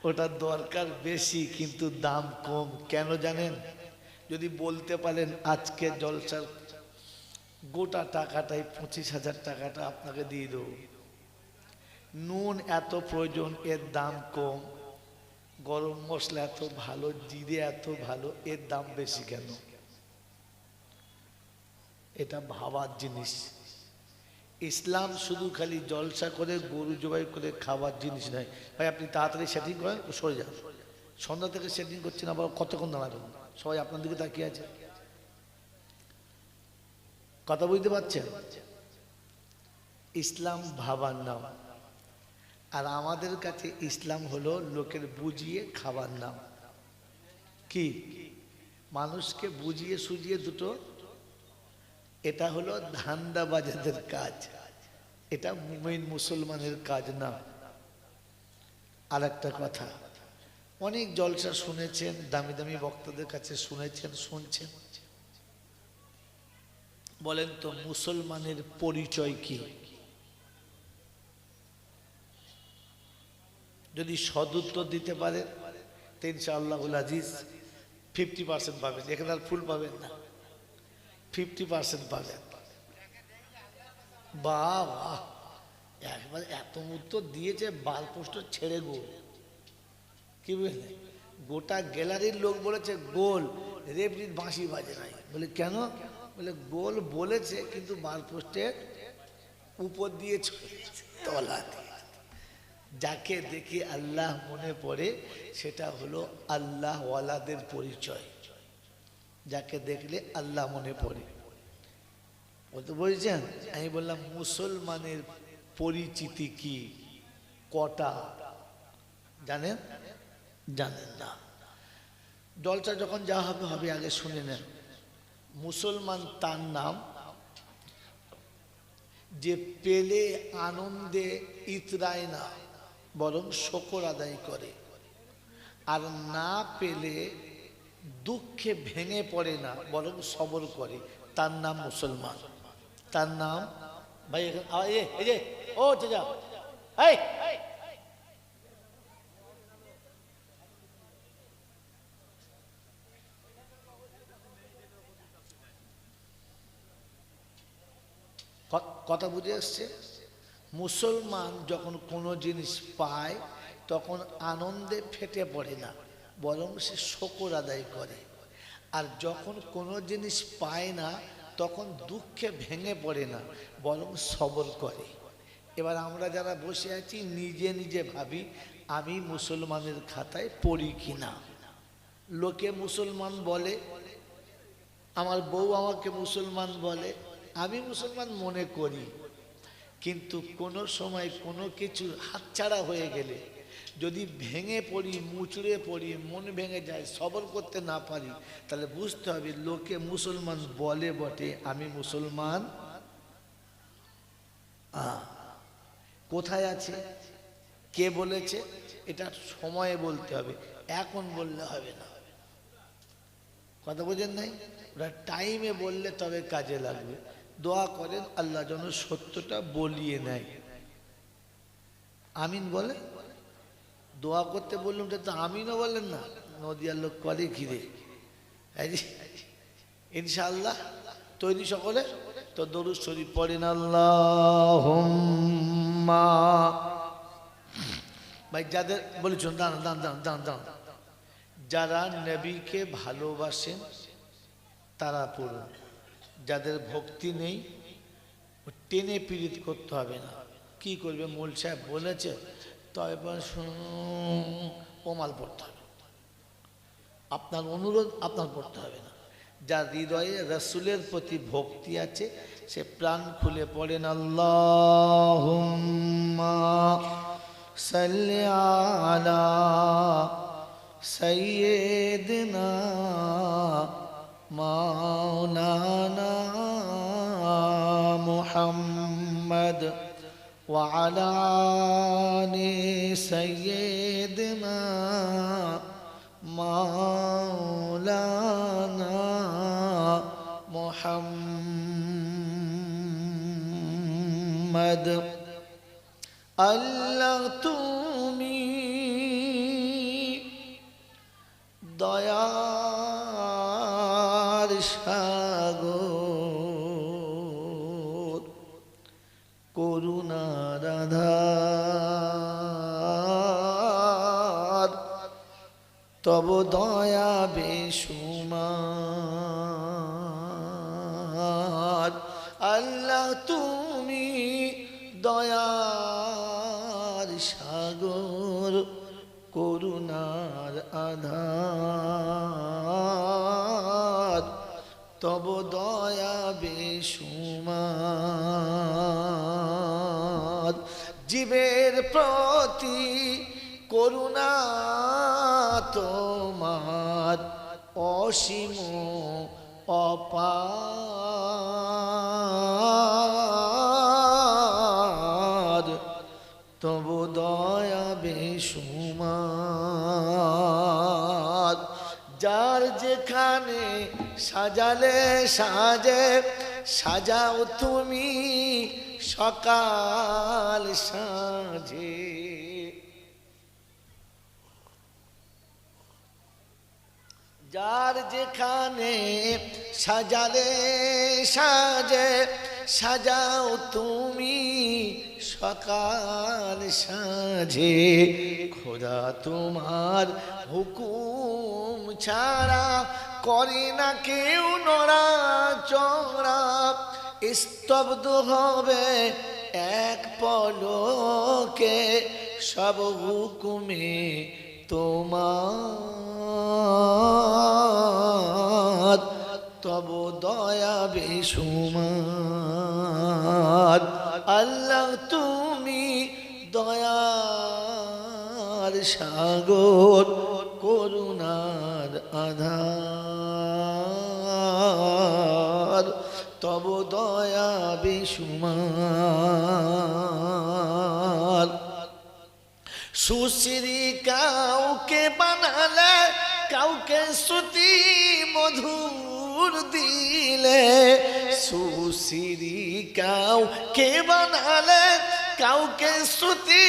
ওটার দরকার বেশি কিন্তু দাম কম। কেন জানেন? যদি বলতে পারেন আজকে জলসার গোটা টাকাটাই 25,000 টাকাটা আপনাকে দিয়ে দেবো, নুন এত প্রয়োজন এর দাম কম, গরম মশলা এত ভালো, জিরে এত ভালো, এর দাম বেশি কেন? এটা ভাবার জিনিস। ইসলাম শুধু খালি জলসা করে গরু জবাই করে খাওয়ার জিনিস নয়। ভাই আপনি তাড়াতাড়ি সেটিং করেন, সরে যান। সন্ধ্যা থেকে সেটিং করছেন, আবার কতক্ষণ দাঁড়াবেন? সবাই আপনার দিকে তাকিয়ে আছে। কথা বুঝতে পারছেন? ইসলাম ভাবার নাম, আর আমাদের কাছে ইসলাম হলো লোকের বুঝিয়ে খাবার নাম। কি? মানুষকে বুঝিয়ে সুজিয়ে দুটো, এটা হলো ধান্দাবাজদের কাজ, এটা মুমিন মুসলমানের কাজ না। আর একটা কথা, অনেক জলসা শুনেছেন, দামি দামি বক্তাদের কাছে শুনেছেন, শুনছেন। বলেন তো মুসলমানের পরিচয় কি? যদি সদুত্তর দিতে পারেন তো ইনশাআল্লাহুল আজিজ 50% পাবেন। এখানে আর ফুল পাবেন না, 50% পাবেন। বাহ বাহ, একবার এত উত্তর দিয়েছে, বাল পোস্ট ছেড়ে গোল। কি বুঝলেন? গোটা গ্যালারির লোক বলেছে গোল, রেফরির বাঁশি বাজে নাই। বলে কেন? বলে গোল বলেছে কিন্তু বার পোস্টের উপর দিয়ে তলা দিয়ে। যাকে দেখে আল্লাহ মনে পড়ে সেটা হলো আল্লাহ ওয়ালাদের পরিচয়। যাকে দেখলে আল্লাহ মনে পড়ে। ও তো বলছেন, আমি বললাম মুসলমানের পরিচিতি কি, কটা জানেন? জানেন না। জলসা যখন যা হবে হবে, আগে শুনে নেন। মুসলমান তার নাম যে পেলে আনন্দে ইতরায় না, বরং শকর আদায় করে, আর না পেলে দুঃখে ভেঙে পড়ে না, বরং সবর করে, তার নাম মুসলমান। তার নাম, ভাই এই যে ও যা এই কথা বুঝে আসছে? মুসলমান যখন কোনো জিনিস পায় তখন আনন্দে ফেটে পড়ে না, বরং সে শকর আদায় করে। আর যখন কোনো জিনিস পায় না তখন দুঃখে ভেঙে পড়ে না, বরং সবর করে। এবার আমরা যারা বসে আছি নিজে নিজে ভাবি আমি মুসলমানের খাতায় পড়ি কিনা। লোকে মুসলমান বলে, আমার বউ আমাকে মুসলমান বলে, আমি মুসলমান মনে করি, কিন্তু কোনো সময় কোনো কিছু হাতছাড়া হয়ে গেলে যদি ভেঙে পড়ি, মুচড়ে পড়ি, মন ভেঙে যায়, সবর করতে না পারি, তাহলে বুঝতে হবে লোকে মুসলমান বলে বটে, আমি মুসলমান কোথায় আছে, কে বলেছে, এটা সময়ে বলতে হবে, এখন বললে হবে না। কথা বোঝেন নাই? ওরা টাইমে বললে তবে কাজে লাগবে। দোয়া করেন আল্লাহ যেন সত্যটা বলিয়ে নেয়। আমিন বলে দোয়া করতে বললাম, তো আমিনও বলেন না। নদিয়ার লোক করে ঘিরে ইনশাআল্লাহ। তৈরি সকলে? তো দরুদ শরীফ পড়েন আল্লাহুম্মা। ভাই যাদের বলেছেন দান দান দান দান দান, যারা নবীকে ভালোবাসেন তারা পড়ুন। যাদের ভক্তি নেই টেনে পীড়িত করতে হবে না। কি করবে? মোল সাহেব বলেছে তো এবার ওমাল পড়তে হবে, আপনার অনুরোধ আপনার পড়তে হবে না। যার হৃদয়ে রসুলের প্রতি ভক্তি আছে সে প্রাণ খুলে পড়েন আল্লাহুম্মা সাল্লি আলা সাইয়্যিদিনা মাওলানা মুহাম্মদ ওয়া আলা আলি সাইয়্যিদিনা মাওলানা মুহাম্মদ। আল্লাহ তুমি দয়ার সাগর করুণার আধার তব দয়া বেসুমার আল্লাহ তুমি দয়ার সাগর করুণার আধার তব দয়া বেসুমার জীবের প্রতি করুণা তোমার অসীম অপার তব দয়া বেসুমার যার যেখানে সাজালে সাজে সাজাও তুমি সকাল সাঁঝে যার যেখানে সাজালে সাজে সাজাও তুমি সকাল সাঁঝে খোদা তোমার হুকুম ছাড়া করে না কেউ নড়াচড়া স্তব্ধ হবে এক পলকে সব হুকুমে তোমার তব দয়া বেসুমার আল্লাহ তুমি দয়ার সাগর করুণার আধার তব দয়া বেসুমার সুশ্রী কাউকে বানালে কাউকে শ্রুতি মধুর দিলে সুশ্রী কাউকে বানালে কাউকে শ্রুতি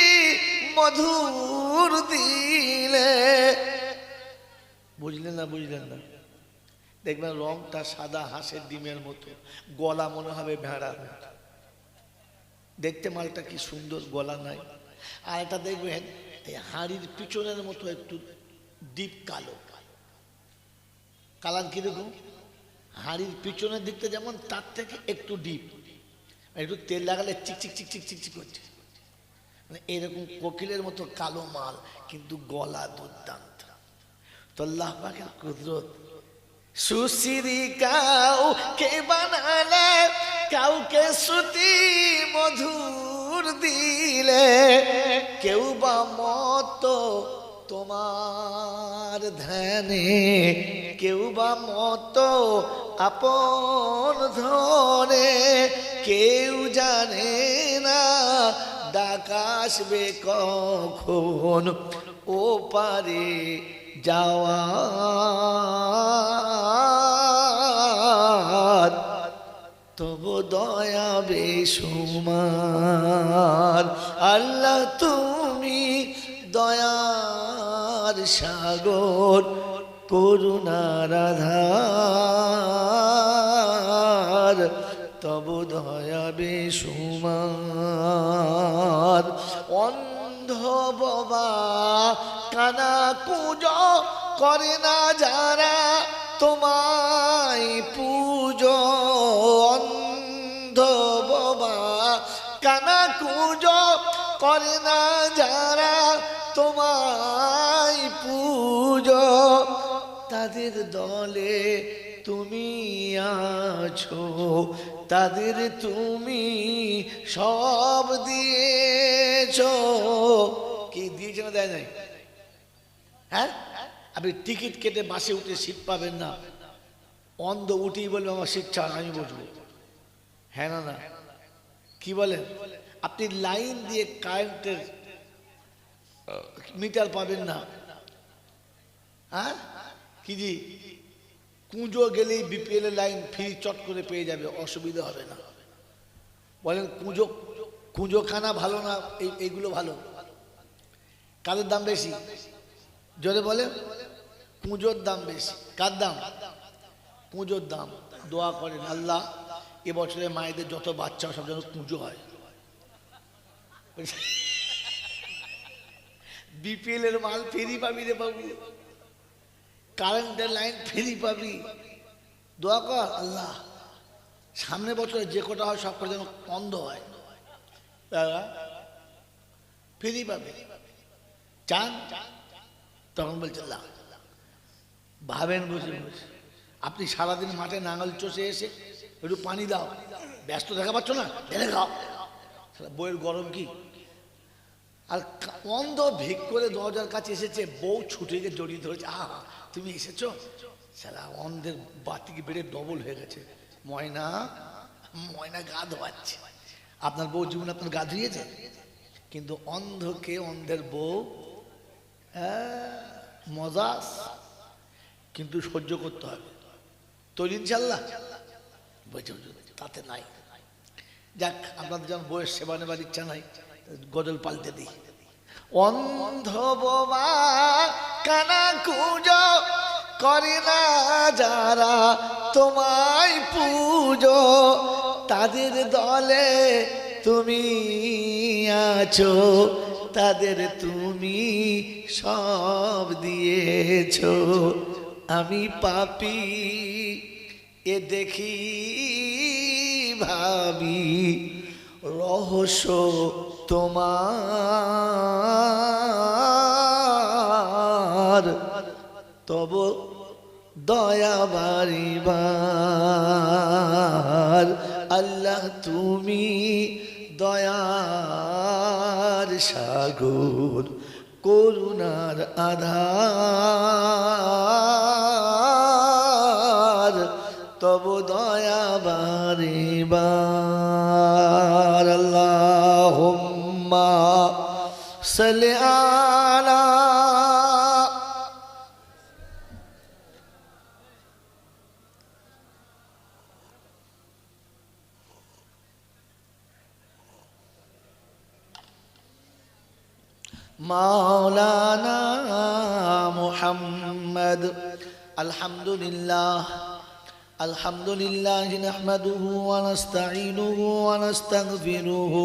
মধুর দিলে বুঝলেন না বুঝলেন না দেখবেন রংটা সাদা হাঁসের ডিমের মতো গলা মনে হবে ভেড়ার মতো দেখতে মালটা কি সুন্দর গলা নাই আর এটা দেখবেন এই হাঁড়ির পিছনের মতো একটু ডিপ কালো কালার কিরকম হাঁড়ির পিছনের দিকটা যেমন তার থেকে একটু ডিপ একটু তেল লাগালে চিকচিক চিকচিক চিকচিক করছে মানে এরকম কোকিলের মতো কালো মাল কিন্তু গলা দুর্দান্ত তো আল্লাহ পাকের কুদরত সুশ্রী কাউকে বানালে কাউকে শ্রুতি মধুর দিলে কেউ বা মত তোমার ধ্যানে কেউ বা মত আপন ধনে কেউ জানে না ডাক আসবে কখন ও পারে যাওয়ার তব দয়া বেসুমার আল্লাহ তুমি দয়ার সাগর করুণার আধার তব দয়া বেসুমার অন্ধ বাবা কানা পূজো করে না যারা তোমায় পূজো অন্ধ বাবা কানা কুজো করে না যারা তোমায় পূজো তাদের দলে তুমি আছো তাদের তুমি সব দিয়েছো কি দিয়েছো না দেয় নাই হ্যাঁ আপনি টিকিট কেটে বাসে উঠে সিট পাবেন না অন্ধ উঠেই বলবে আমার সিট ছাড় আমি বসবো হ্যাঁ না না কি বলেন আপনি লাইন দিয়ে কারেন্টের মিটার পাবেন না হ্যাঁ কি জি কুঁজো গেলেই বিপিএল এর লাইন ফ্রি চট করে পেয়ে যাবে অসুবিধা হবে না বলেন কুঁজো খানা ভালো না এইগুলো ভালো কাদের দাম বেশি জোরে বলে পুজোর দাম বেশি। কার দাম? পুজোর দাম। দোয়া করেন আল্লাহ এবছরে মায়েদের যত বাচ্চা সব যেন পুজো হয়। বিপিএল এর মাল ফ্রি পাবি রে বাবু, কারেন্টের লাইন ফ্রি পাবি। দোয়া কর আল্লাহ সামনে বছরে যে কটা হয় সব করে যেন বন্ধ হয়, ফ্রি পাবে। চান? তখন বলছে আল্লাহ। ভাবেন বসে বসে আপনি সারাদিন মাঠে নাঙল চষে এসে একটু পানি দাও, ব্যস্ত দেখা পাচ্ছ না, ঢেলে খাও। বইয়ের গরম কি? আর অন্ধ ভিক করে দরজার কাছে এসেছে, বউ ছুটে গিয়ে জড়িয়ে ধরেছে, আহা তুমি এসেছো। সারা অন্ধের বাতিকে বেড়ে ডবল হয়ে গেছে। ময়না ময়না গা ধোয়াচ্ছে। আপনার বউ জীবনে আপনার গা ধুয়েছে? কিন্তু অন্ধকে অন্ধের বউ মজাস, কিন্তু সহ্য করতে হবে। তৈরি ইনশাল্লাহ? বলছে তাতে নাই। যাক, আপনাদের যেমন বইয়ের সেবা নেবার ইচ্ছা নাই, গজল পাল্টে দিই। অন্ধ বোমা কানা কুজো করে না যারা তোমায় পুজো, তাদের দলে তুমি আছো, তাদের তুমি সব দিয়েছো। আমি পাপী এ দেখি ভাবি, রহস্য তোমার, তব দয়া বারিবার। আল্লাহ তুমি দয়ার সাগর, করুণার আধার, তব দয়া বারিবার। আল্লাহুম্মা সাল্লি আলা মাওলানা মুহাম্মদ। আলহামদুলিল্লাহ আলহামদুলিল্লাহ নাহমাদুহু ওয়া নাস্তাঈনুহু ওয়া নাস্তাগফিরুহু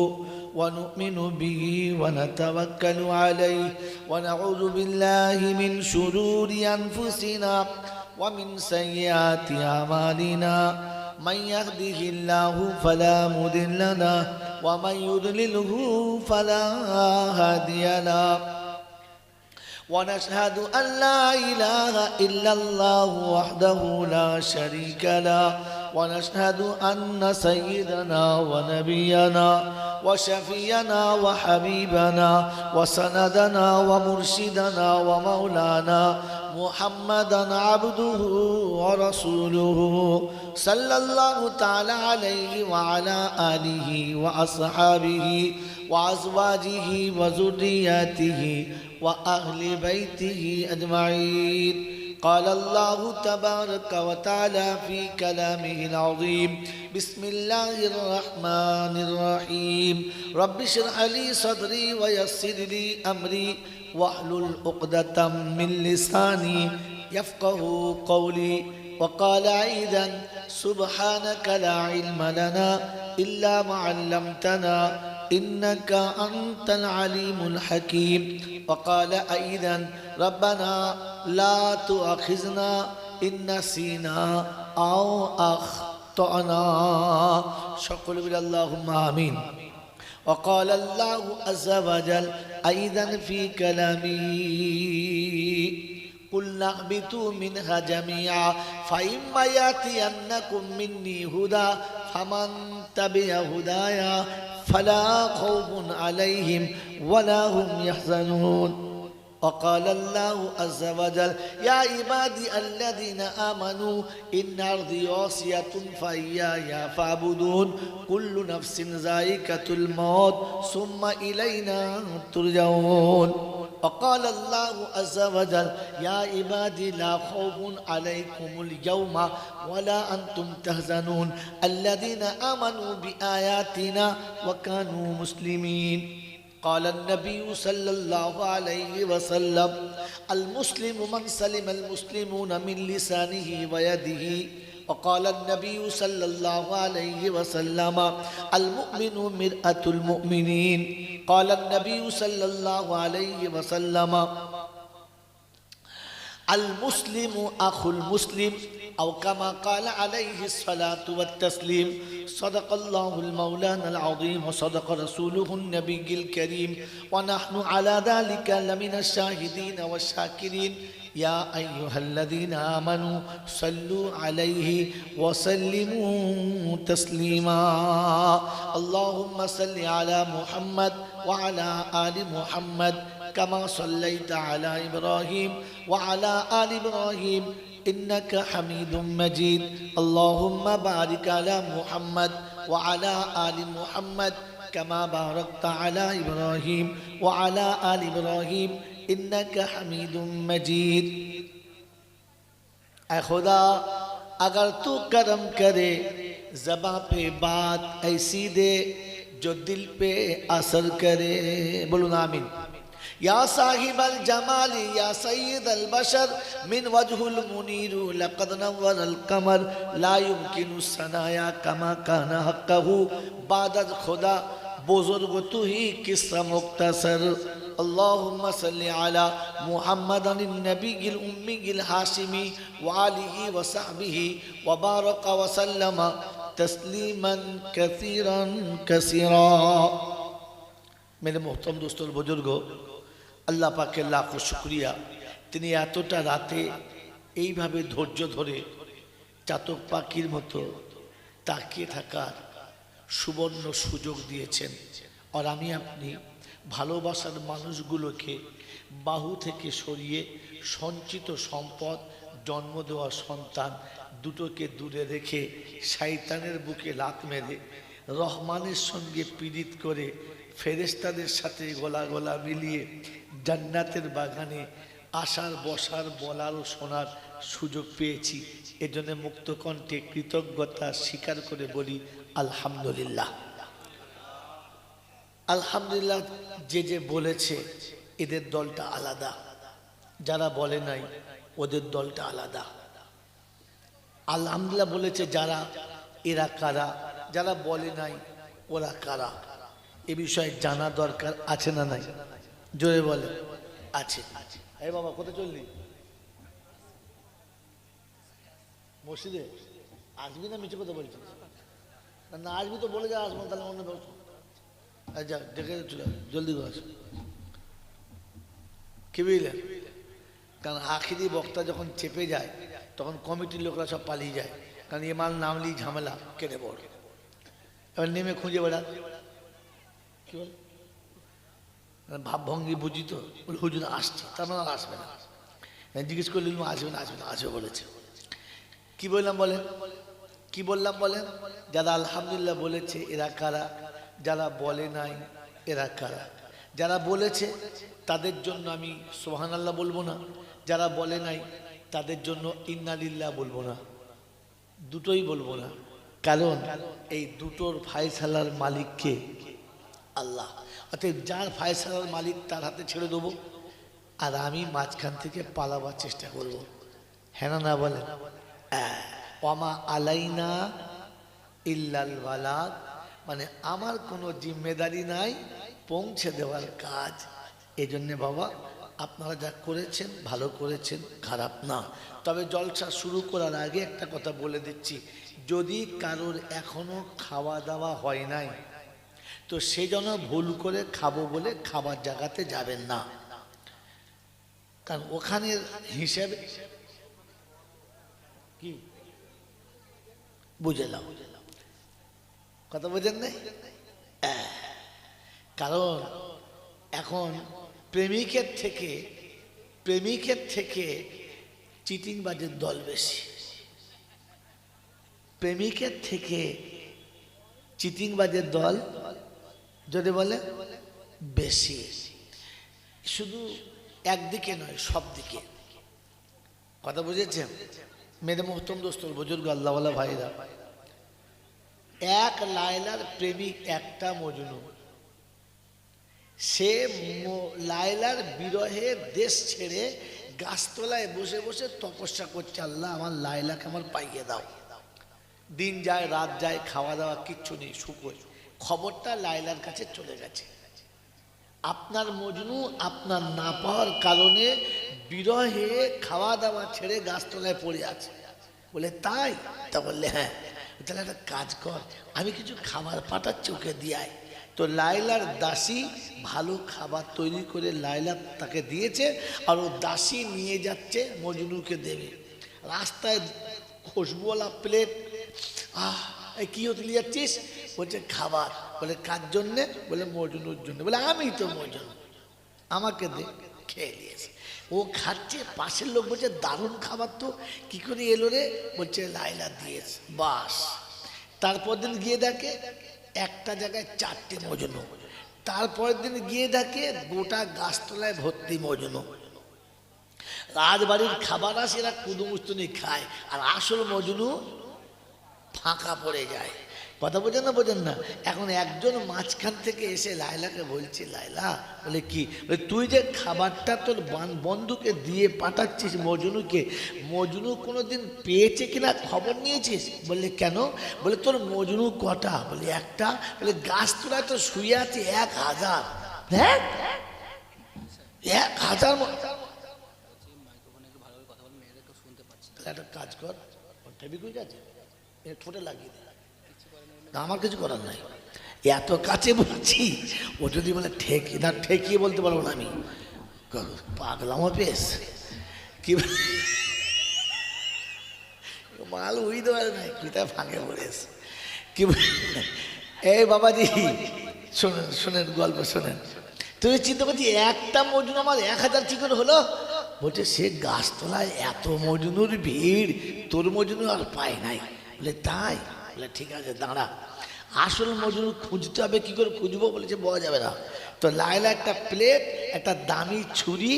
ওয়া নু'মিনু বিহি ওয়া নাতাওয়াক্কালু আলাইহি ওয়া নাউযু বিল্লাহি মিন শুরুরি আনফুসিনা ওয়া মিন সাইয়্যাতি আমালিনা। من يهده الله فلا مضل له ومن يضلله فلا هادي له. ونشهد أن لا إله إلا الله وحده لا شريك له. ونشهد أن سيدنا ونبينا وشفينا وحبيبنا وسندنا ومرشدنا ومولانا محمدا عبده ورسوله صلى الله تعالى عليه وعلى آله وأصحابه وأزواجه وذرياته وأهل بيته أجمعين. قال الله تبارك وتعالى في كلامه العظيم: بسم الله الرحمن الرحيم. رب اشرح لي صدري ويسر لي أمري واحلل عقدة من لساني يفقه قولي. وقال أيضا: سبحانك لا علم لنا إلا ما علمتنا إنك أنت العليم الحكيم. وقال أيضا: ربنا لا تؤاخذنا إن نسينا أو أخطأنا. شكر اللهم آمين. وقال الله عز وجل أيضا في كلامه: قلنا اهبطوا منها جميعا فإما يأتينكم مني هدى فمن تبع هدايا فلا خوف عليهم ولا هم يحزنون. وقال الله عز وجل: يا عبادي الذين آمنوا إن أرضي واسعة فإياي فاعبدون كل نفس ذائقة الموت ثم إلينا ترجعون. وقال الله عز وجل: يا عبادي لا خوف عليكم اليوم ولا أنتم تحزنون الذين آمنوا بآياتنا وكانوا مسلمين. قال النبي صلى الله عليه وسلم المسلم من سلم المسلمون من لسانه ويده وقال النبي صلى الله عليه وسلم المؤمن مرآة المؤمنين قال النبي صلى الله عليه وسلم المسلم أخو المسلم أو كما قال عليه الصلاة والتسليم صدق الله المولانا العظيم وصدق رسوله النبي الكريم ونحن على ذلك لمن الشاهدين والشاكرين يا أيها الذين آمنوا صلوا عليه وسلموا تسليما اللهم صل على محمد وعلى آل محمد كما صليت على إبراهيم وعلى آل إبراهيم إنك حميد مجيد اللهم بارك على محمد وعلى آل محمد كما باركت على إبراهيم وعلى آل إبراهيم إنك حميد مجيد ऐ खुदा अगर तू करम करे ज़बां पे बात ऐसी दे जो दिल पे असर करे बोलो ना आमीन या साहिब अल जमाली या सैयद अल बशर मिन वजहुल मुनीर लक़द नव्वर अल कमर ला युमकिनु सनाया कमा काना हक़्क़हु बादत खुदा बुजुर्ग तू ही किस्सा मुख्तसर اللهم صل على محمد النبي الأمي الهاشمي وآله وصحبه وبارك وسلم تسليما كثيرا كثيرا मेरे मोहतरम दोस्तों बुजुर्गों আল্লাহ পাকের লাখো শুকরিয়া তিনি এতটা রাতে এইভাবে ধৈর্য ধরে চাতক পাখির মতো তাকিয়ে থাকার সুবর্ণ সুযোগ দিয়েছেন আর আমি আপনি ভালোবাসার মানুষগুলোকে বাহু থেকে সরিয়ে সঞ্চিত সম্পদ জন্ম দেওয়া সন্তান দুটোকে দূরে রেখে শয়তানের বুকে লাত মেরে রহমানের সঙ্গে পীড়িত করে ফেরেশতাদের সাথে গলা গলা মিলিয়ে জান্নাতের বাগানে আসার বসার বলার ও শোনার সুযোগ পেয়েছি এজন্য মুক্ত কণ্ঠে কৃতজ্ঞতা স্বীকার করে বলি আলহামদুলিল্লাহ আলহামদুলিল্লাহ যে যে বলেছে এদের দলটা আলাদা যারা বলে নাই ওদের দলটা আলাদা আলহামদুলিল্লাহ বলেছে যারা এরা কারা যারা বলে নাই ওরা কারা এ বিষয়ে জানা দরকার আছে না নাই জোরে বলে আছে এই বাবা কোথায় চললি মসজিদে আসবি না মিছে কথা বলছিস না আসবি তো বলে যা আসবো তাহলে অন্য ব্যবস্থা যা দেখে চলে জলদি করে আস কি বুঝলেন কারণ আখিরি বক্তা যখন চেপে যায় তখন কমিটির লোকরা সব পালিয়ে যায় কারণ এ মাল নামলেই ঝামেলা কেটে পড় এবার নেমে খুঁজে বেড়ান কি বল ভাবভঙ্গি বুঝি তো বলে হুজুর আসছে তার মানে আর আসবে না জিজ্ঞেস করলে আসবে না আসবে না আসবে বলেছে কি বললাম বলেন কি বললাম বলেন যারা আলহামদুলিল্লাহ বলেছে এরা কারা যারা বলে নাই এরা কারা যারা বলেছে তাদের জন্য আমি সুবহানাল্লাহ বলবো না যারা বলে নাই তাদের জন্য ইন্নালিল্লাহ বলবো না দুটোই বলবো না কারণ এই দুটোর ফায়সালার মালিককে আল্লাহ অতএব যার ফায়সালার মালিক তার হাতে ছেড়ে দেবো আর আমি মাঝখান থেকে পালাবার চেষ্টা করব হ্যাঁ না বলেন ওয়ামা আলাইনা ইল্লাল বালাগ মানে আমার কোনো জিম্মেদারি নাই পৌঁছে দেওয়ার কাজ এই জন্যে বাবা আপনারা যা করেছেন ভালো করেছেন খারাপ না তবে জলসা শুরু করার আগে একটা কথা বলে দিচ্ছি যদি কারোর এখনো খাওয়া দাওয়া হয় নাই তো সে যেন ভুল করে খাবো বলে খাবার জায়গাতে যাবেন না কারণ ওখানের হিসেবে কি বুঝলাম কথা বোঝেন নাই কারণ এখন প্রেমিকের থেকে চিটিংবাজের দল বেশি প্রেমিকের থেকে চিটিংবাজের দল যদি বলে বেশি শুধু একদিকে নয় সব দিকে কথা বুঝেছেন মেরে মোহতম দোস্তর বুজুর্গ আল্লাহওয়ালা ভাইরা এক লায়লার প্রেমিক একটা মজনু সে লায়লার বিরহের দেশ ছেড়ে গাছতলায় বসে বসে তপস্যা করছে, আল্লাহ আমার লায়লাকে আমার পাইয়ে দাও। দিন যায় রাত যায়, খাওয়া দাওয়া কিচ্ছু নেই, শুকোয়। খবরটা লায়লার কাছে চলে গেছে, আপনার মজনু আপনার না পাওয়ার কারণে বিরহে খাওয়া দাওয়া ছেড়ে গাছতলায় পড়ে আছে। বলে তাই? তা বললে হ্যাঁ। তাহলে একটা কাজ কর, আমি কিছু খাবার পাঠাচ্ছি, ওকে দিয়ায়। তো লায়লার দাসী ভালো খাবার তৈরি করে লায়লা তাকে দিয়েছে, আর ও দাসী নিয়ে যাচ্ছে মজনুকে দেবে। রাস্তায় খুশবুওয়ালা প্লেট। এই কি হতে নিয়ে যাচ্ছিস? বলছে খাবার। বলে কার জন্যে? বলে মজনুর জন্য। বলে আমি তো মজনু, আমাকে দে। খেয়ে নিয়েছে, ও খাচ্ছে। পাশের লোক বলছে দারুণ খাবার তো, কি করে এলো রে? বলছে লায়লা দিয়েছে। বাস। তারপর দিন গিয়ে দেখে একটা জায়গায় 4টে মজনু। তারপরের দিন গিয়ে দেখে গোটা গাছতলায় ভর্তি মজনু। রাজবাড়ির খাবার আসে, এরা কুদুমুস্তুনি খায়, আর আসল মজনু ফাঁকা পড়ে যায়। কথা বোঝেন না? বোঝেন না? এখন একজন মাঝখান থেকে এসে লায়লাকে বলছে, লায়লা, বলে কি? বলে তুই যে খাবারটা তোর বন্ধুকে দিয়ে পাঠাচ্ছিস মজনুকে, মজনু কোনোদিন পেয়েছে কিনা খবর নিয়েছিস? বললে কেন? বলে তোর মজনু কটা? বলে একটা। বলে গাছতলায় তো শুয়ে আছে 1000। হ্যাঁ, 1000। একটা কাজ কর, ফেবিকুইক আছে, ঠোঁটে লাগিয়ে দে। আমার কিছু করার নাই, এত কাছে বলছি। ও যদি বলে ঠেকি না, ঠেকিয়ে বলতে পারবো না আমি, পাগলামো পেস কি মাল উইতে পারে না, কোথায় ফাঁকে পড়েস কি। এই বাবাজি শোনেন, শোনেন গল্প শোনেন। তুমি চিন্তা করছি একটা মজনু আমার 1000 কি করে হলো? বলছে সে গাছতলায় এত মজনুর ভিড়, তোর মজনু আর পায় নাই। বলে তাই? বলে ঠিক আছে দাঁড়া, আসল মজনু খুঁজতে হবে। কি করে খুঁজবো? বলেছে বলা যাবে না। তো লায়লা একটা প্লেট, একটা দামি ছুরি,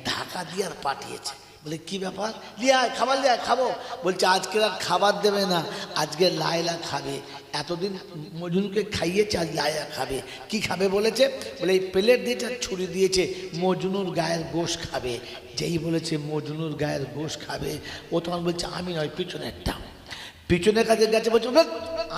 ঢাকা দিয়ে আর পাঠিয়েছে। বলে কি ব্যাপার? লিয়া খাবার, লিয়া খাবো। বলছে আজকে আর খাবার দেবে না, আজকে লায়লা খাবে। এতদিন মজনুকে খাইয়েছে, আজ লায়লা খাবে। কি খাবে বলেছে? বলে এই প্লেট দিয়েছে, ছুরি দিয়েছে, মজনুর গায়ের গোশ খাবে। যেই বলেছে মজনুর গায়ের গোশ খাবে, ও তখন বলছে আমি নয়, পিছনেরটা। পিছনের কাছে গেছে, বলছে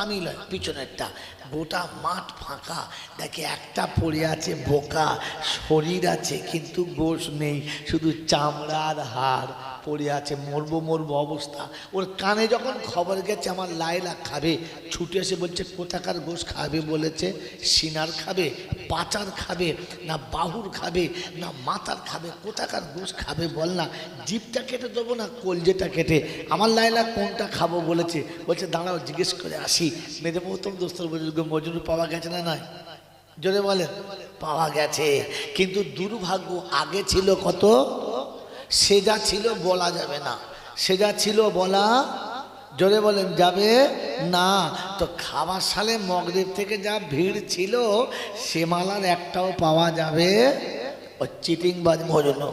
আমি নয়, পিছনেরটা। গোটা মাঠ ফাঁকা, দেখে একটা পড়ে আছে বোকা, শরীর আছে কিন্তু গোশ নেই, শুধু চামড়ার হাড় পড়ে আছে, মরবো মরবো অবস্থা। ওর কানে যখন খবর গেছে আমার লায়লা খাবে, ছুটে এসে বলছে কোথাকার গোশ খাবে বলেছে? সিনার খাবে, পাচার খাবে, না বাহুর খাবে, না মাথার খাবে? কোথাকার গোশ খাবে বল না, জিভটা কেটে দেবো না কলজেটা কেটে? আমার লায়লা কোনটা খাবো বলেছে? বলছে দাঁড়াও জিজ্ঞেস করে আসি। মেরে প্রথম দোস্তর বুজুর্গ মজনু পাওয়া গেছে না নাই? জোরে বলেন পাওয়া গেছে। কিন্তু দুর্ভাগ্য আগে ছিল কত, সেজা ছিল বলা যাবে না, সেজা ছিল বলা, জোরে বলেন যাবে না। তো খাবার সালে মগরিব থেকে যা ভিড় ছিল, সে মালার একটাও পাওয়া যাবে ও চিটিংবাজ মজনু।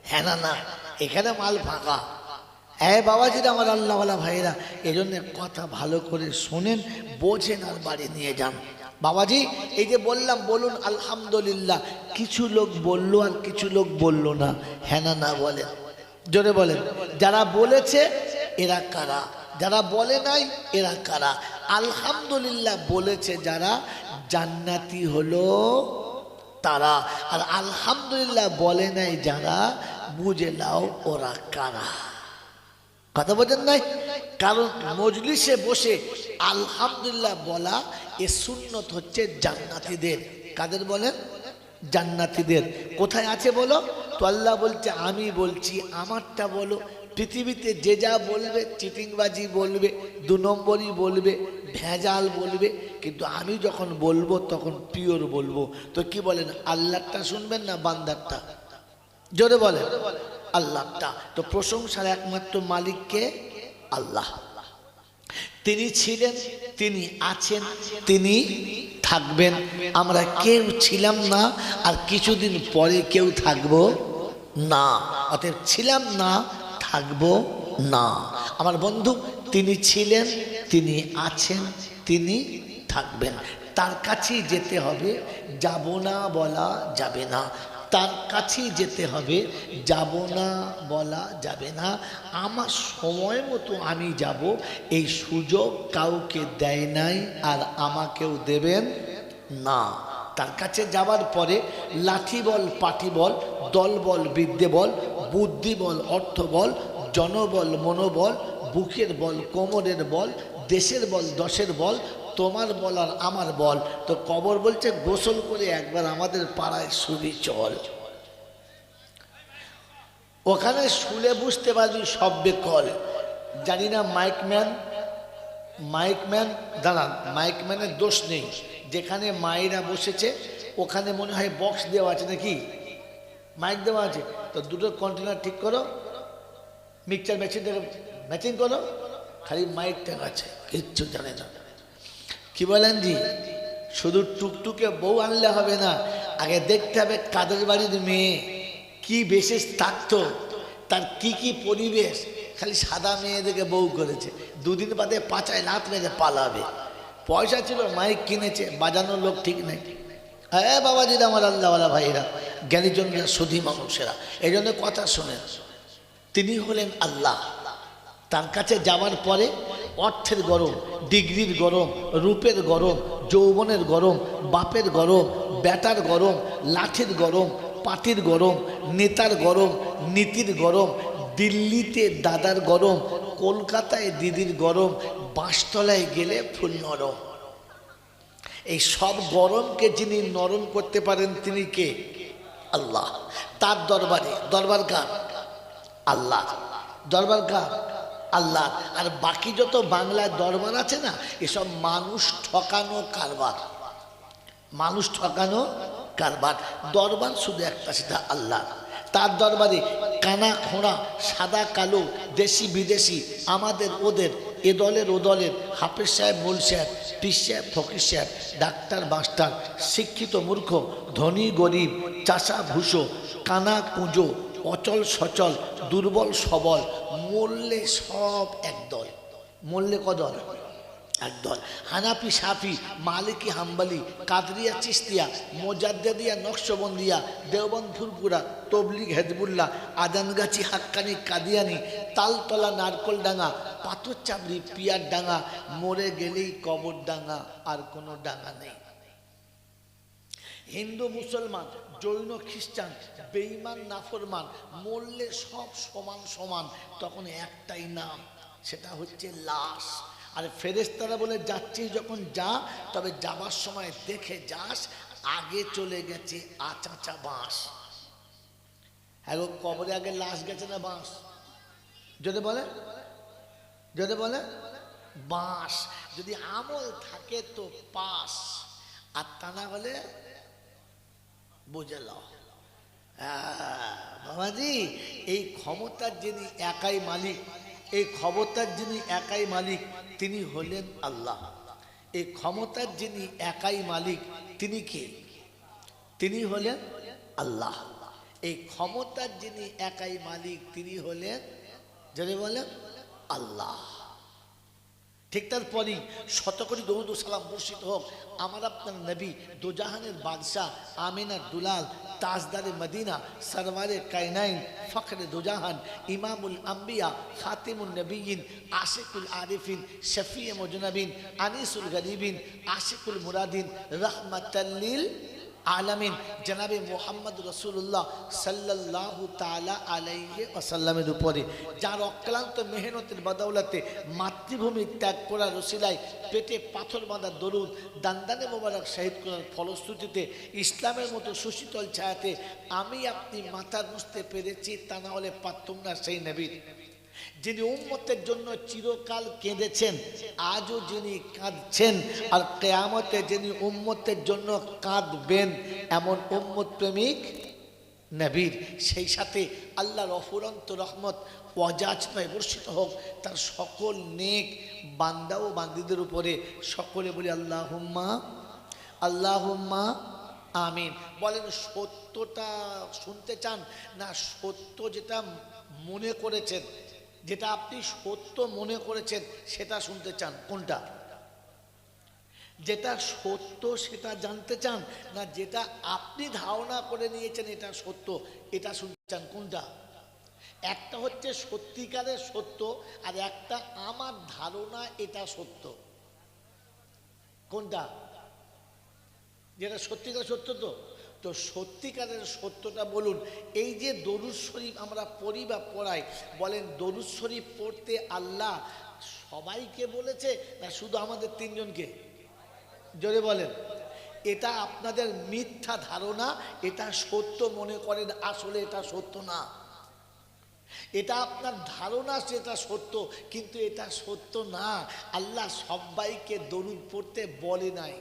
হ্যাঁ না? না, এখানে মাল ফাঁকা। হ্যাঁ বাবাজিরা, আমার আল্লাহওয়ালা ভাইরা, এই জন্য কথা ভালো করে শোনেন, বোঝেন আর বাড়ি নিয়ে যান। বাবাজি এই যে বললাম, বলুন আলহামদুলিল্লাহ। কিছু লোক বললো আর কিছু লোক বললো না। হ্যাঁ না? না বলেন, জোরে বলেন। যারা বলেছে এরা কারা? যারা বলে নাই এরা কারা? আলহামদুলিল্লাহ বলেছে যারা, জান্নাতি হলো তারা। আর আলহামদুলিল্লাহ বলে নাই যারা, বুঝে নাও ওরা কারা। কথা বোঝেন নাই? কারণ মজলিসে বসে আলহামদুলিল্লাহ বলা এ সুন্নত হচ্ছে জান্নাতীদের। কাদের বলেন? জান্নাতীদের। কোথায় আছে বলো তো? আল্লাহ বলছে আমি বলছি, আমারটা বলো। পৃথিবীতে যে যা বলবে, চিটিংবাজি বলবে, 2 নম্বরই বলবে, ভেজাল বলবে, কিন্তু আমি যখন বলবো তখন পিওর বলবো। তো কি বলেন, আল্লাহটা শুনবেন না বান্দারটা? জোরে বলেন আল্লাহটা। তো প্রশংসার একমাত্র মালিককে আল্লাহ। তিনি ছিলেন, তিনি আছেন, তিনি থাকবেন। আমরা কেউ ছিলাম না, আর কিছুদিন পরে কেউ থাকবো না। অতএব ছিলাম না, থাকবো না। আমার বন্ধু তিনি ছিলেন, তিনি আছেন, তিনি থাকবেন। তার কাছেই যেতে হবে, যাব না বলা যাবে না। তার কাছেই যেতে হবে, যাব না বলা যাবে না। আমার সময় মতো আমি যাব, এই সুযোগ কাউকে দেয় নাই আর আমাকেও দেবেন না। তার কাছে যাওয়ার পরে লাঠি বল, পাটি বল, দল বল, বিদ্যে বল, বুদ্ধি বল, অর্থ বল, জনবল, মনোবল, বুকের বল, কোমরের বল, দেশের বল, দশের বল, তোমার বল আর আমার বল। তো কবর বলছে গোসল করে একবার আমাদের পাড়ায় শুবি চল। ওখানে শুলে বুঝতে পারবি সব বেকল। জানি না মাইকম্যান দাঁড়ান, মাইকম্যানের দোষ নেই। যেখানে মায়েরা বসেছে ওখানে মনে হয় বক্স দেওয়া আছে নাকি, মাইক দেওয়া আছে। তো দুটো কন্টেনার ঠিক করো, মিক্সচার মেশিনটাকে ম্যাচিং করো, খালি মাইকটা আছে, কিচ্ছু জানে না। কি বলেন জি? শুধু টুকটুকে বউ আনলে হবে না, আগে দেখতে হবে কাদের বাড়ির মেয়ে, কি বিশেষ থাকতো, তার কি কি পরিবেশ। খালি সাদা মেয়েদেরকে বউ করেছে, দুদিন বাদে পাচায় লাত মেরে পালাবে। পয়সা ছিল, মাইক কিনেছে, বাজানোর লোক ঠিক নেই। হ্যাঁ বাবাজিরা, আমার আল্লাহওয়ালা ভাইরা, জ্ঞানীজনরা, সুধী মানুষেরা, এই জন্য কথা শোনেন। তিনি হলেন আল্লাহ। তার কাছে যাওয়ার পরে অর্থের গরম, ডিগ্রির গরম, রূপের গরম, যৌবনের গরম, বাপের গরম, বেটার গরম, লাঠির গরম, পাটির গরম, নেতার গরম, নীতির গরম, দিল্লিতে দাদার গরম, কলকাতায় দিদির গরম, বাঁশতলায় গেলে ফুল নরম। এই সব গরমকে যিনি নরম করতে পারেন তিনি কে? আল্লাহ। তার দরবারে, দরবার কার? আল্লাহ। দরবার কার? আল্লাহ। আর বাকি যত বাংলায় দরবার আছে না, এসব মানুষ ঠকানো কারবার, মানুষ ঠকানো কারবার। দরবার শুধু একটা, সেটা আল্লাহ। তার দরবারে কানা খোঁড়া, সাদা কালো, দেশি বিদেশি, আমাদের ওদের, এ দলের ও দলের, হাফেজ সাহেব, মূল সাহেব, পীর সাহেব, ফকির সাহেব, ডাক্তার মাস্টার, শিক্ষিত মূর্খ, ধনী গরিব, চাষা ভুষো, কানা কুঁজো, অচল সচল, দুর্বল সবল, মরলে সব একদল। মরলে কদল? একদল। হানাফি, সাফি, মালিকি, হাম্বালি, কাদরিয়া, চিস্তিয়া, মোজাদ্দেদিয়া, নকশবন্দিয়া, দেওবন্দ, ফুরপুরা, তবলিগ, হেজবুল্লাহ, আদানগাছি, হাক্কানি, কাদিয়ানি, তালতলা, নারকলডাঙ্গা, পাথর চাবড়ি, পিয়ার ডাঙ্গা, মরে গেলেই কবর ডাঙ্গা, আর কোনো ডাঙ্গা নেই। হিন্দু, মুসলমান, জৈন, খ্রিস্টান, বেঈমান, নাফরমান, মরলে সব সমান সমান। তখন একটাই নাম, সেটা হচ্ছে লাশ। আর ফেরেশতারা বলে যাচ্ছিস যখন যা, তবে যাবার সময় দেখে যাস আগে চলে গেছে আচাচা বাঁশ। এখন কবরে আগে লাশ গেছে না বাঁশ? যদি বলে, যদি বলে বাঁশ। যদি আমল থাকে তো পাস, আর তা না হলে বুঝে লও। বাবাজি, এই ক্ষমতার যিনি একাই মালিক, এই ক্ষমতার যিনি একাই মালিক তিনি হলেন আল্লাহ। এই ক্ষমতার যিনি একাই মালিক তিনি কে? তিনি হলেন আল্লাহ। এই ক্ষমতার যিনি একাই মালিক তিনি হলেন, যদি বলেন, আল্লাহ। ঠিক তারপরই শতকোটি দরুদ ও সালাম বর্ষিত হোক আমার আপনার নবী, দোজাহানের বাদশাহ, আমিনার দুলাল, তাজদারে মদিনা, সরওয়ারে কায়নাইন, ফখরে দোজাহান, ইমামুল আম্বিয়া, খাতিমুন নবীন, আশিকুল আরিফিন, শফিয়ে মুজনবিন, আনিসুল গরিবিন, আশিকুল মুরাদিন, রহমাতাল্লিল আলামিন, জনাবে মুহাম্মদ রাসূলুল্লাহ সাল্লাল্লাহু তাআলা আলাইহি ওয়াসাল্লামের উপরে, যার অক্লান্ত মেহনতের বদৌলতে মাতৃভূমি ত্যাগ করার রসিলায় পেটে পাথর বাঁধা দরুদ দান্দানে মোবারক শহীদ করার ফলশ্রুতিতে ইসলামের মতো সুশীতল ছায়াতে আমি আপনি মাথা মুছতে পেরেছি, তা না হলে পারতুম না সেই নবীর, যিনি উম্মতের জন্য চিরকাল কেঁদেছেন, আজও যিনি কাঁদছেন, আর কিয়ামতে যিনি উম্মতের জন্য কাঁদবেন, এমন উম্মত প্রেমিক নবীর। সেই সাথে আল্লাহর অফুরন্ত রহমত ওয়াজাজ নয় বর্ষিত হোক তার সকল নেক বান্দা ও বান্দীদের উপরে। সকলে বলি আল্লাহুম্মা আল্লাহুম্মা আমিন। বলেন, সত্যটা শুনতে চান না সত্য যেটা মনে করেছেন, যেটা আপনি সত্য মনে করেছেন সেটা শুনতে চান? কোনটা? যেটা সত্য সেটা জানতে চান, না যেটা আপনি ধারণা করে নিয়েছেন এটা সত্য এটা শুনতে চান? কোনটা? একটা হচ্ছে সত্যিকারের সত্য, আর একটা আমার ধারণা এটা সত্য। কোনটা? যেটা সত্যিকারের সত্য। তো তো সত্যিকারের সত্যটা বলুন। এই যে দরুদ শরীফ আমরা পড়ি বা পড়াই, বলেন দরুদ শরীফ পড়তে আল্লাহ সবাইকে বলেছে না শুধু আমাদের তিনজনকে? জোরে বলেন। এটা আপনাদের মিথ্যা ধারণা, এটা সত্য মনে করেন, আসলে এটা সত্য না। এটা আপনার ধারণা সেটা সত্য, কিন্তু এটা সত্য না। আল্লাহ সবাইকে দরুদ পড়তে বলে নাই।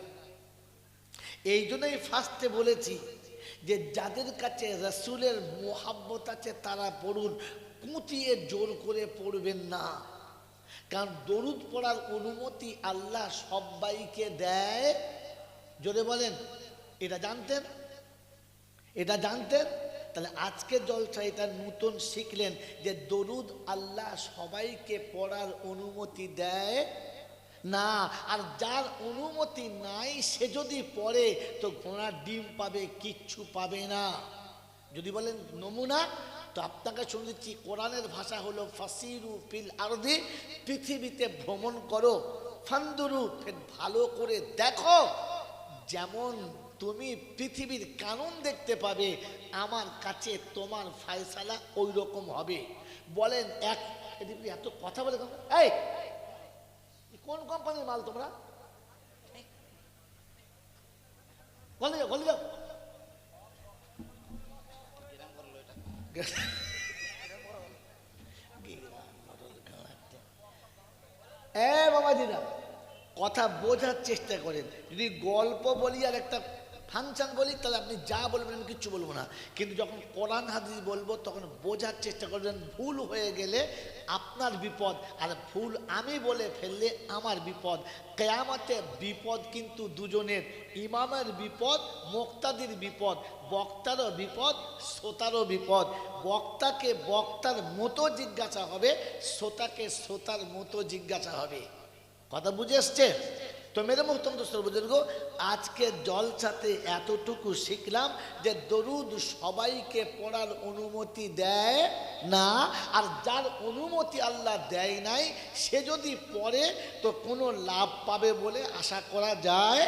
এই জন্যই ফার্স্টে বলেছি যে যাদের কাছে রাসূলের মোহাব্বত আছে তারা পড়ুন, কুঁচিয়ে জোর করে পড়বেন না। কারণ দরুদ পড়ার অনুমতি আল্লাহ সবাইকে দেয়। জোরে বলেন। এটা জানতেন? এটা জানতেন? তাহলে আজকে জলসা এটা নতুন শিখলেন যে দরুদ আল্লাহ সবাইকে পড়ার অনুমতি দেয় না। আর যার অনুমতি নাই সে যদি পড়ে তো ঘোড়ার ডিম পাবে, কিচ্ছু পাবে না। যদি বলেন নমুনা, তো আপনাকে শুনে দিচ্ছি, কোরআনের ভাষা হলো ফাসিরু ফিল আরদি, পৃথিবীতে ভ্রমণ করো, ফান্দুরু, ভালো করে দেখো। যেমন তুমি পৃথিবীর কানুন দেখতে পাবে, আমার কাছে তোমার ফায়সালা ওই রকম হবে। বলেন এক এত কথা বলে এই কোন কোম্পানির মাল তোমরা? বলে যাও বলে যাও। বাবাজিরা কথা বোঝার চেষ্টা করেন। যদি গল্প বলি আর একটা ফাংশন বলি তাহলে আপনি যা বলবেন আমি কিচ্ছু বলবো না, কিন্তু যখন কোরআন হাদিস বলবো তখন বোঝার চেষ্টা করবেন। ভুল হয়ে গেলে আপনার বিপদ, আর ভুল আমি বলে ফেললে আমার বিপদ। কিয়ামতে বিপদ কিন্তু দুজনের, ইমামের বিপদ, মুক্তাদির বিপদ, বক্তারও বিপদ, শ্রোতারও বিপদ। বক্তাকে বক্তার মতো জিজ্ঞাসা হবে, শ্রোতাকে শ্রোতার মতো জিজ্ঞাসা হবে। কথা বুঝে আসছে? তো মেরে মোহতরম দোস্তর বুজুর্গ, আজকে জলসাতে এতটুকু শিখলাম যে দরুদ সবাইকে পড়ার অনুমতি দেয় না, আর যার অনুমতি আল্লাহ দেয় নাই সে যদি পড়ে তো কোনো লাভ পাবে বলে আশা করা যায়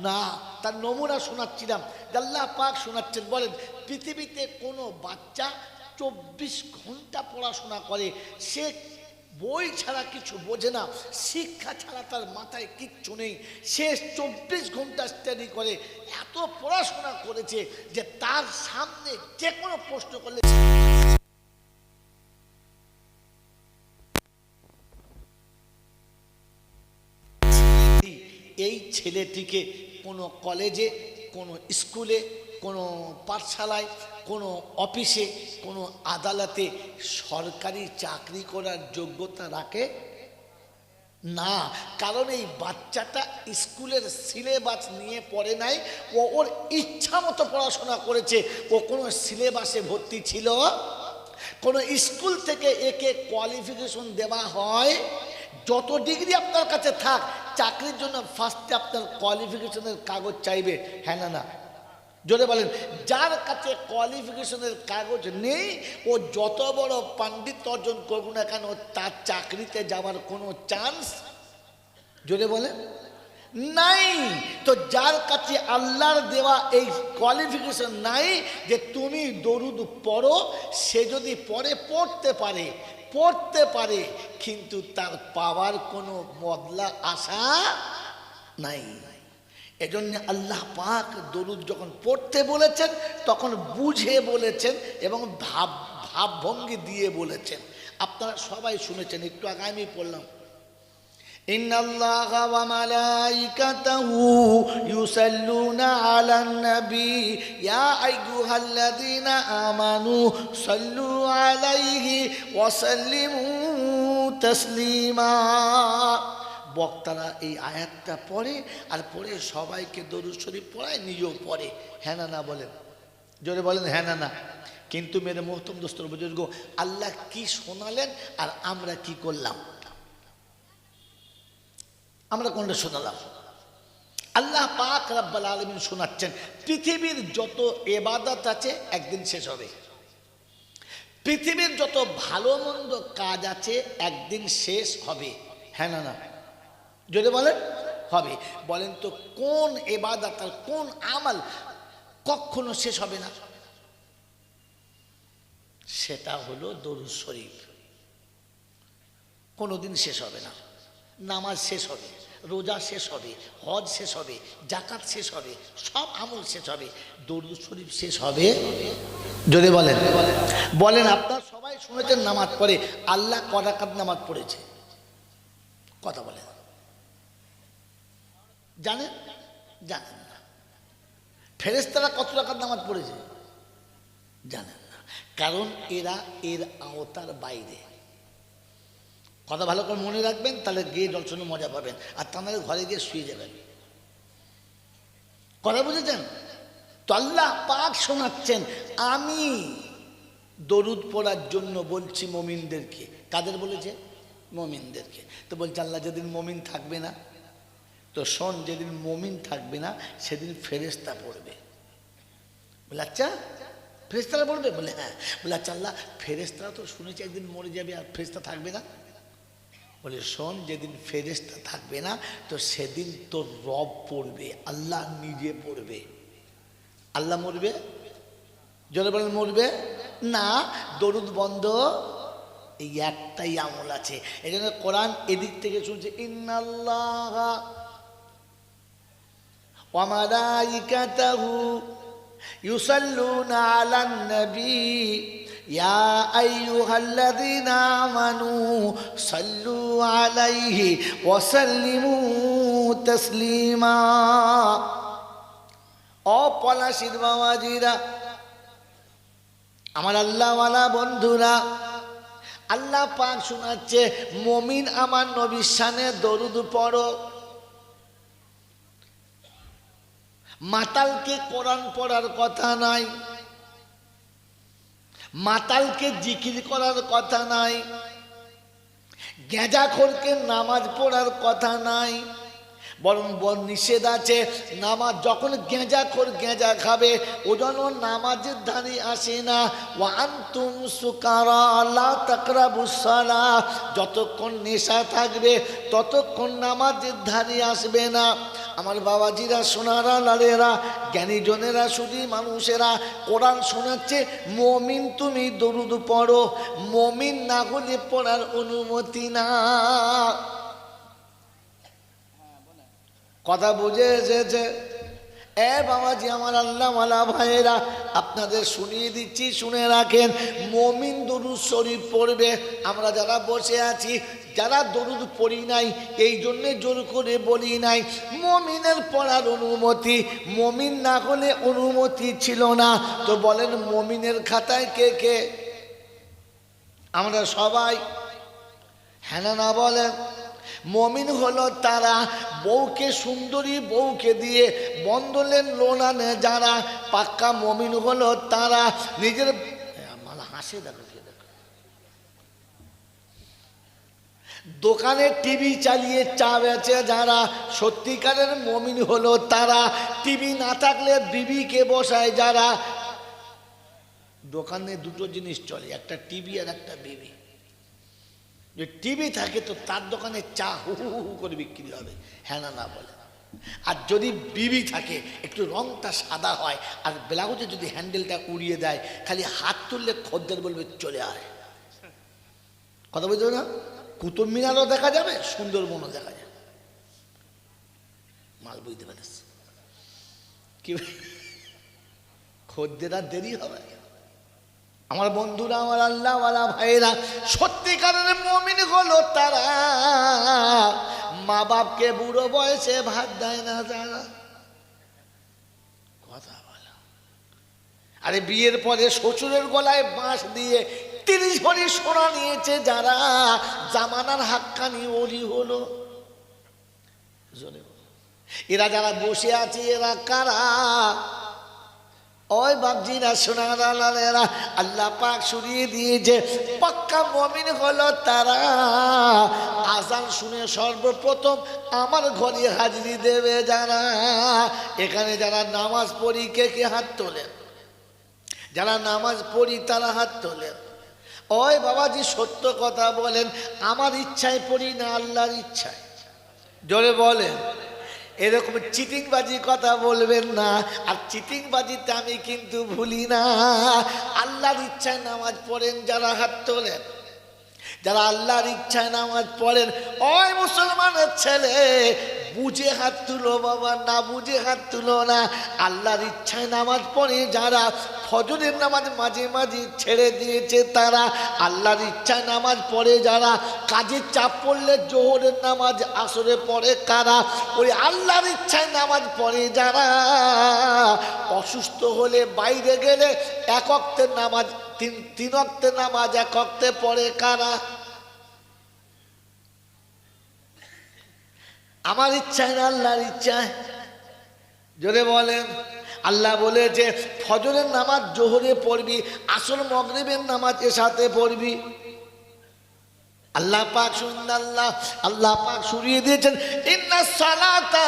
না। তার নমুনা শোনাচ্ছিলাম, আল্লাহ পাক শোনাচ্ছেন। বলেন পৃথিবীতে কোনো বাচ্চা 24 ঘন্টা পড়াশোনা করে, সে বই ছাড়া কিছু বোঝে না, শিক্ষা ছাড়া তার মাথায় কিচ্ছু নেই, সে 24 ঘন্টা স্টাডি করে, এত পড়াশোনা করেছে যে তার সামনে যে কোনো প্রশ্ন করলে এই ছেলেটিকে কোনো কলেজে, কোনো স্কুলে, কোনো পাঠশালায়, কোনো অফিসে, কোনো আদালতে সরকারি চাকরি করার যোগ্যতা রাখে না। কারণ এই বাচ্চাটা স্কুলের সিলেবাস নিয়ে পড়ে নাই, ও ওর ইচ্ছা মতো পড়াশোনা করেছে, ও কোনো সিলেবাসে ভর্তি ছিল। কোনো স্কুল থেকে একে কোয়ালিফিকেশন দেওয়া হয়, যত ডিগ্রি আপনার কাছে থাক, চাকরির জন্য ফার্স্টে আপনার কোয়ালিফিকেশনের কাগজ চাইবে, হ্যাঁ না না? জোরে বলেন। যার কাছে কোয়ালিফিকেশনের কাগজ নেই, ও যত বড় পাণ্ডিত্য অর্জন করুক না কেন, তার চাকরিতে যাওয়ার কোনো চান্স, জোরে বলেন, নাই। তো যার কাছে আল্লাহর দেওয়া এই কোয়ালিফিকেশন নাই যে তুমি দরুদ পড়ো, সে যদি পড়তে পারে কিন্তু তার পাওয়ার কোনো বদলা আশা নাই। এজন্য আল্লাহ পাক দরুদ যখন পড়তে বলেছেন তখন বুঝে বলেছেন এবং ভাবভঙ্গি দিয়ে বলেছেন। আপনারা সবাই শুনেছেন, একটু আগে আমি পড়লাম, ইন্নাল্লাহা ওয়া মালাইকাতাহু ইউসাল্লুনা আলান নবী ইয়া আইয়ুহাল্লাযীনা আমানু সাল্লু আলাইহি ওয়া সাল্লিমু তাসলিমা। বক্তারা এই আয়াতটা পড়ে, আর পড়ে সবাইকে দরুদ শরীফ পড়ায়, নিজেও পড়ে। হ্যাঁ না না বলেন, জোরে বলেন হ্যাঁ না না। কিন্তু মেরে মোহতরম দোস্তর বুজুর্গ, আল্লাহ কি শোনালেন আর আমরা কি করলাম? আমরা কোনটা শোনালাম? আল্লাহ পাক রব্বুল আলামিন শোনাচ্ছেন, পৃথিবীর যত ইবাদত আছে একদিন শেষ হবে, পৃথিবীর যত ভালো মন্দ কাজ আছে একদিন শেষ হবে। হ্যাঁ না না, যদি বলেন হবে। বলেন তো কোন ইবাদত আর কোন আমল কখনো শেষ হবে না? সেটা হলো দরুদ শরীফ। কোনোদিন শেষ হবে না। নামাজ শেষ হবে, রোজা শেষ হবে, হজ শেষ হবে, জাকাত শেষ হবে, সব আমল শেষ হবে, দরুদ শরীফ শেষ হবে? যদি বলেন বলেন আপনারা সবাই শুনেছেন নামাজ পড়ে, আল্লাহ ক রাকাত নামাজ পড়েছে? কথা বলেন, জানেন? জানেন না। ফেরেশতারা কত রাকাত নামাজ পড়েছে? জানেন না, কারণ এরা এর আওতার বাইরে। কথা ভালো করে মনে রাখবেন, তাহলে গিয়ে দর্শনে মজা পাবেন, আর তাহলে ঘরে গিয়ে শুয়ে যাবেন। কথা বুঝেছেন তো? আল্লাহ পাক শোনাচ্ছেন, আমি দরুদ পড়ার জন্য বলছি মুমিনদেরকে। কাদের বলেছে? মুমিনদেরকে। তো বলছে আল্লাহ যেদিন মুমিন থাকবে না, তো শোন, যেদিন মুমিন থাকবে না সেদিন ফেরেশতা পড়বে। বলে আচ্ছা ফেরেশতারা পড়বে? বলে হ্যাঁ। বলে আচ্ছা আল্লাহ, ফেরেশতারা তো শুনেছি একদিন মরে যাবে, আর ফেরেশতা থাকবে না? বলে শোন, যেদিন ফেরেশতা থাকবে না তো সেদিন তোর রব পড়বে, আল্লাহ নিজে পড়বে। আল্লাহ মরবে? জোরে বলেন মরবে না। দরুদ বন্ধ, এই একটাই আমল আছে। এই জন্য কোরআন এদিক থেকে শুনছে, ইন্নাল্লাহা ওয়া মালাইকাতাহু ইউসাল্লুনা আলান নবী ইয়া আইয়ুহাল্লাযীনা আমানু সাল্লু আলাইহি ওয়া সাল্লিমু তাসলিমা। ও পলাশির বাবাজিরা, আমার আল্লাহওয়ালা বন্ধুরা, আল্লাহ পাক শোনাচ্ছে, মুমিন আমার নবীর শানে দরুদ পড়ো। মাতালকে কোরআন পড়ার কথা নাই, মাতালকে জিকির করার কথা নাই, গেঁজাখোরকে নামাজ পড়ার কথা নাই, বরং নিষেধ আছে। নামাজ যখন গেঁজাখোর গেঁজা খাবে, ও যেন নামাজের ধারে আসে না। ওয়া আনতুম সুকারা লা তাকরাবুস সালাহ, যতক্ষণ নেশা থাকবে ততক্ষণ নামাজের ধারে আসবে না। আমার বাবাজিরা, সোনারা, লালেরা, জ্ঞানীজনেরা, শুধু মানুষেরা, কোরআন শোনাচ্ছে, মুমিন তুমি দরুদ পড়ো, মুমিন না হলে পড়ার অনুমতি না। কথা বুঝে এসেছে? এ বাবাজি, আমার আল্লাহওয়ালা ভাইয়েরা, আপনাদের শুনিয়ে দিচ্ছি, শুনে রাখেন। মুমিন দরুদ শরীফ পড়বে। আমরা যারা বসে আছি, যারা দরুদ পড়ি নাই, এই জন্যে জোর করে বলি নাই, মুমিনের পড়ার অনুমতি, মুমিন না হলে অনুমতি ছিল না। তো বলেন মুমিনের খাতায় কে কে? আমরা সবাই। হ্যাঁ না বলেন? মুমিন হলো তারা, বউকে সুন্দরী বউকে দিয়ে বন্ধলেন লোনানে যারা। পাক্কা মুমিন হলো তারা নিজের হাসে, দেখো দোকানে টিভি চালিয়ে চা বেচে যারা, সত্যিকারের মুমিন হলো তারা। টিভি না থাকলে বিবিকে বসায় যারা। দোকানে দুটো জিনিস চলে, একটা টিভি আর একটা বিবি। যে টিভি থাকে তো তার দোকানে চা হু হু হু করে বিক্রি হবে। হ্যাঁ না বলে? আর যদি বিবি থাকে, একটু রংটা সাদা হয়, আর ব্লাউজে যদি হ্যান্ডেলটা উড়িয়ে দেয়, খালি হাত তুললে খদ্দের বলবে চলে আয়। কথা বলতে না? কুতুব মিনারও দেখা যাবে, সুন্দরবনও দেখা যাবে। মাল বুঝতে পারিস কি? খদ্দেরা দেরি হবে। আমার বন্ধুরা, আমার আল্লাহওয়ালা ভাইয়েরা, সত্যিকারের মুমিন হলো তারা, মা বাপকে বুড়ো বয়সে ভাত দেয় না যারা। কথা বলা। আরে বিয়ের পরে শ্বশুরের গলায় বাঁশ দিয়ে 30 ভরি সোনা নিয়েছে যারা, জামানার হাক্কানি ওলি হলো। এরা যারা বসে আছে, এরা কারা? ওই বাপজিরা সোনারা আল্লাহ পাক শুনিয়ে দিয়েছে পাক্কা মুমিন হলো তারা আজান শুনে সর্বপ্রথম আমার ঘরে হাজিরি দেবে যারা। এখানে যারা নামাজ পড়ি কে কে হাত তোলেন? যারা নামাজ পড়ি তারা হাত তোলেন। ওই বাবাজি সত্য কথা বলেন, আমার ইচ্ছায় পড়ি না আল্লাহর ইচ্ছায়? জোরে বলেন। এরকম চিটিংবাজি কথা বলবেন না। আর চিটিংবাজিতে আমি কিন্তু ভুলি না। আল্লাহর ইচ্ছায় নামাজ পড়েন যারা হাত তোলেন, যারা আল্লাহর ইচ্ছায় নামাজ পড়েন। ওই মুসলমানের ছেলে বুঝে হাত তুলো বাবা, না বুঝে হাত তুলো না। আল্লাহর ইচ্ছায় নামাজ পড়ে যারা, ফজরের নামাজ মাঝে মাঝে ছেড়ে দিয়েছে তারা, আল্লাহর ইচ্ছায় নামাজ পড়ে যারা, কাজের চাপ পড়লে জোহরের নামাজ আসরে পড়ে কারা, ওই আল্লাহর ইচ্ছায় নামাজ পড়ে যারা, অসুস্থ হলে বাইরে গেলে এক ওয়াক্তের নামাজ তিন ওয়াক্তের নামাজ এক ওয়াক্তে পড়ে কারা? আমার ইচ্ছায় না আল্লাহর ইচ্ছায়? জোরে বলেন। আল্লাহ বলেছে ফজরের নামাজ জোহরে পড়বি, আসর মাগরিবের নামাজ এশাতে পড়বি। আল্লাহ পাক আল্লাহ পাক শুনিয়ে দিয়েছেন ইন্নাস সালাতা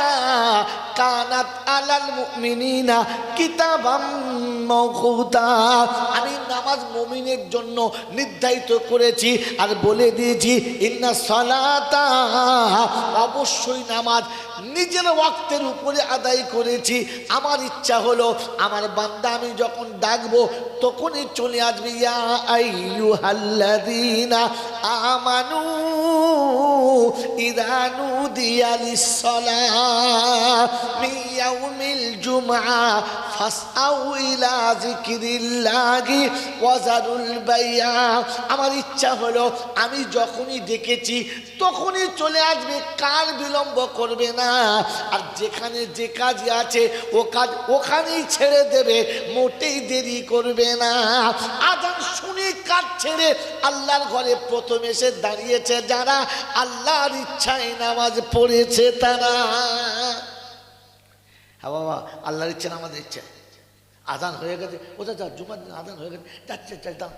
কানাত আলাল মুমিনিনা কিতাবাম মাওকুতা। আমি নামাজ মুমিনের জন্য নির্ধারিত করেছি আর বলে দিয়েছি ইন্নাস সালাতা, অবশ্যই নামাজ নিজের ওয়াক্তের উপরে আদায় করেছি। আমার ইচ্ছা হলো আমার বান্দা আমি যখন ডাকবো তখনই চলে আসবে ইয়া আইয়ুহাল্লাযীনা আমানু ইযা নুদিয়া লিস-সালাহ মিন ইয়াউমিল জুমআ ফাসআউ ইলা যিকরিল্লাহি ওয়া যারুল বাইআ। আমার ইচ্ছা হলো আমি যখনই ডেকেছি তখনই চলে আসবে, কার বিলম্ব করবে না। আর যেখানে যে কাজ আছে ও কাজ ওখানেই ছেড়ে দেবে, মোটেই দেরি করবে না। আজান শুনে কাজ ছেড়ে আল্লাহর ঘরে প্রথম এসে দাঁড়িয়েছে যারা, আল্লাহর ইচ্ছায় নামাজ পড়েছে তারা। হ্যাঁ বাবা, আল্লাহর ইচ্ছা আমাদের ইচ্ছা। আজান হয়ে গেছে, ও যা জুমার দিন আজান হয়ে গেছে, যাচ্ছে দাম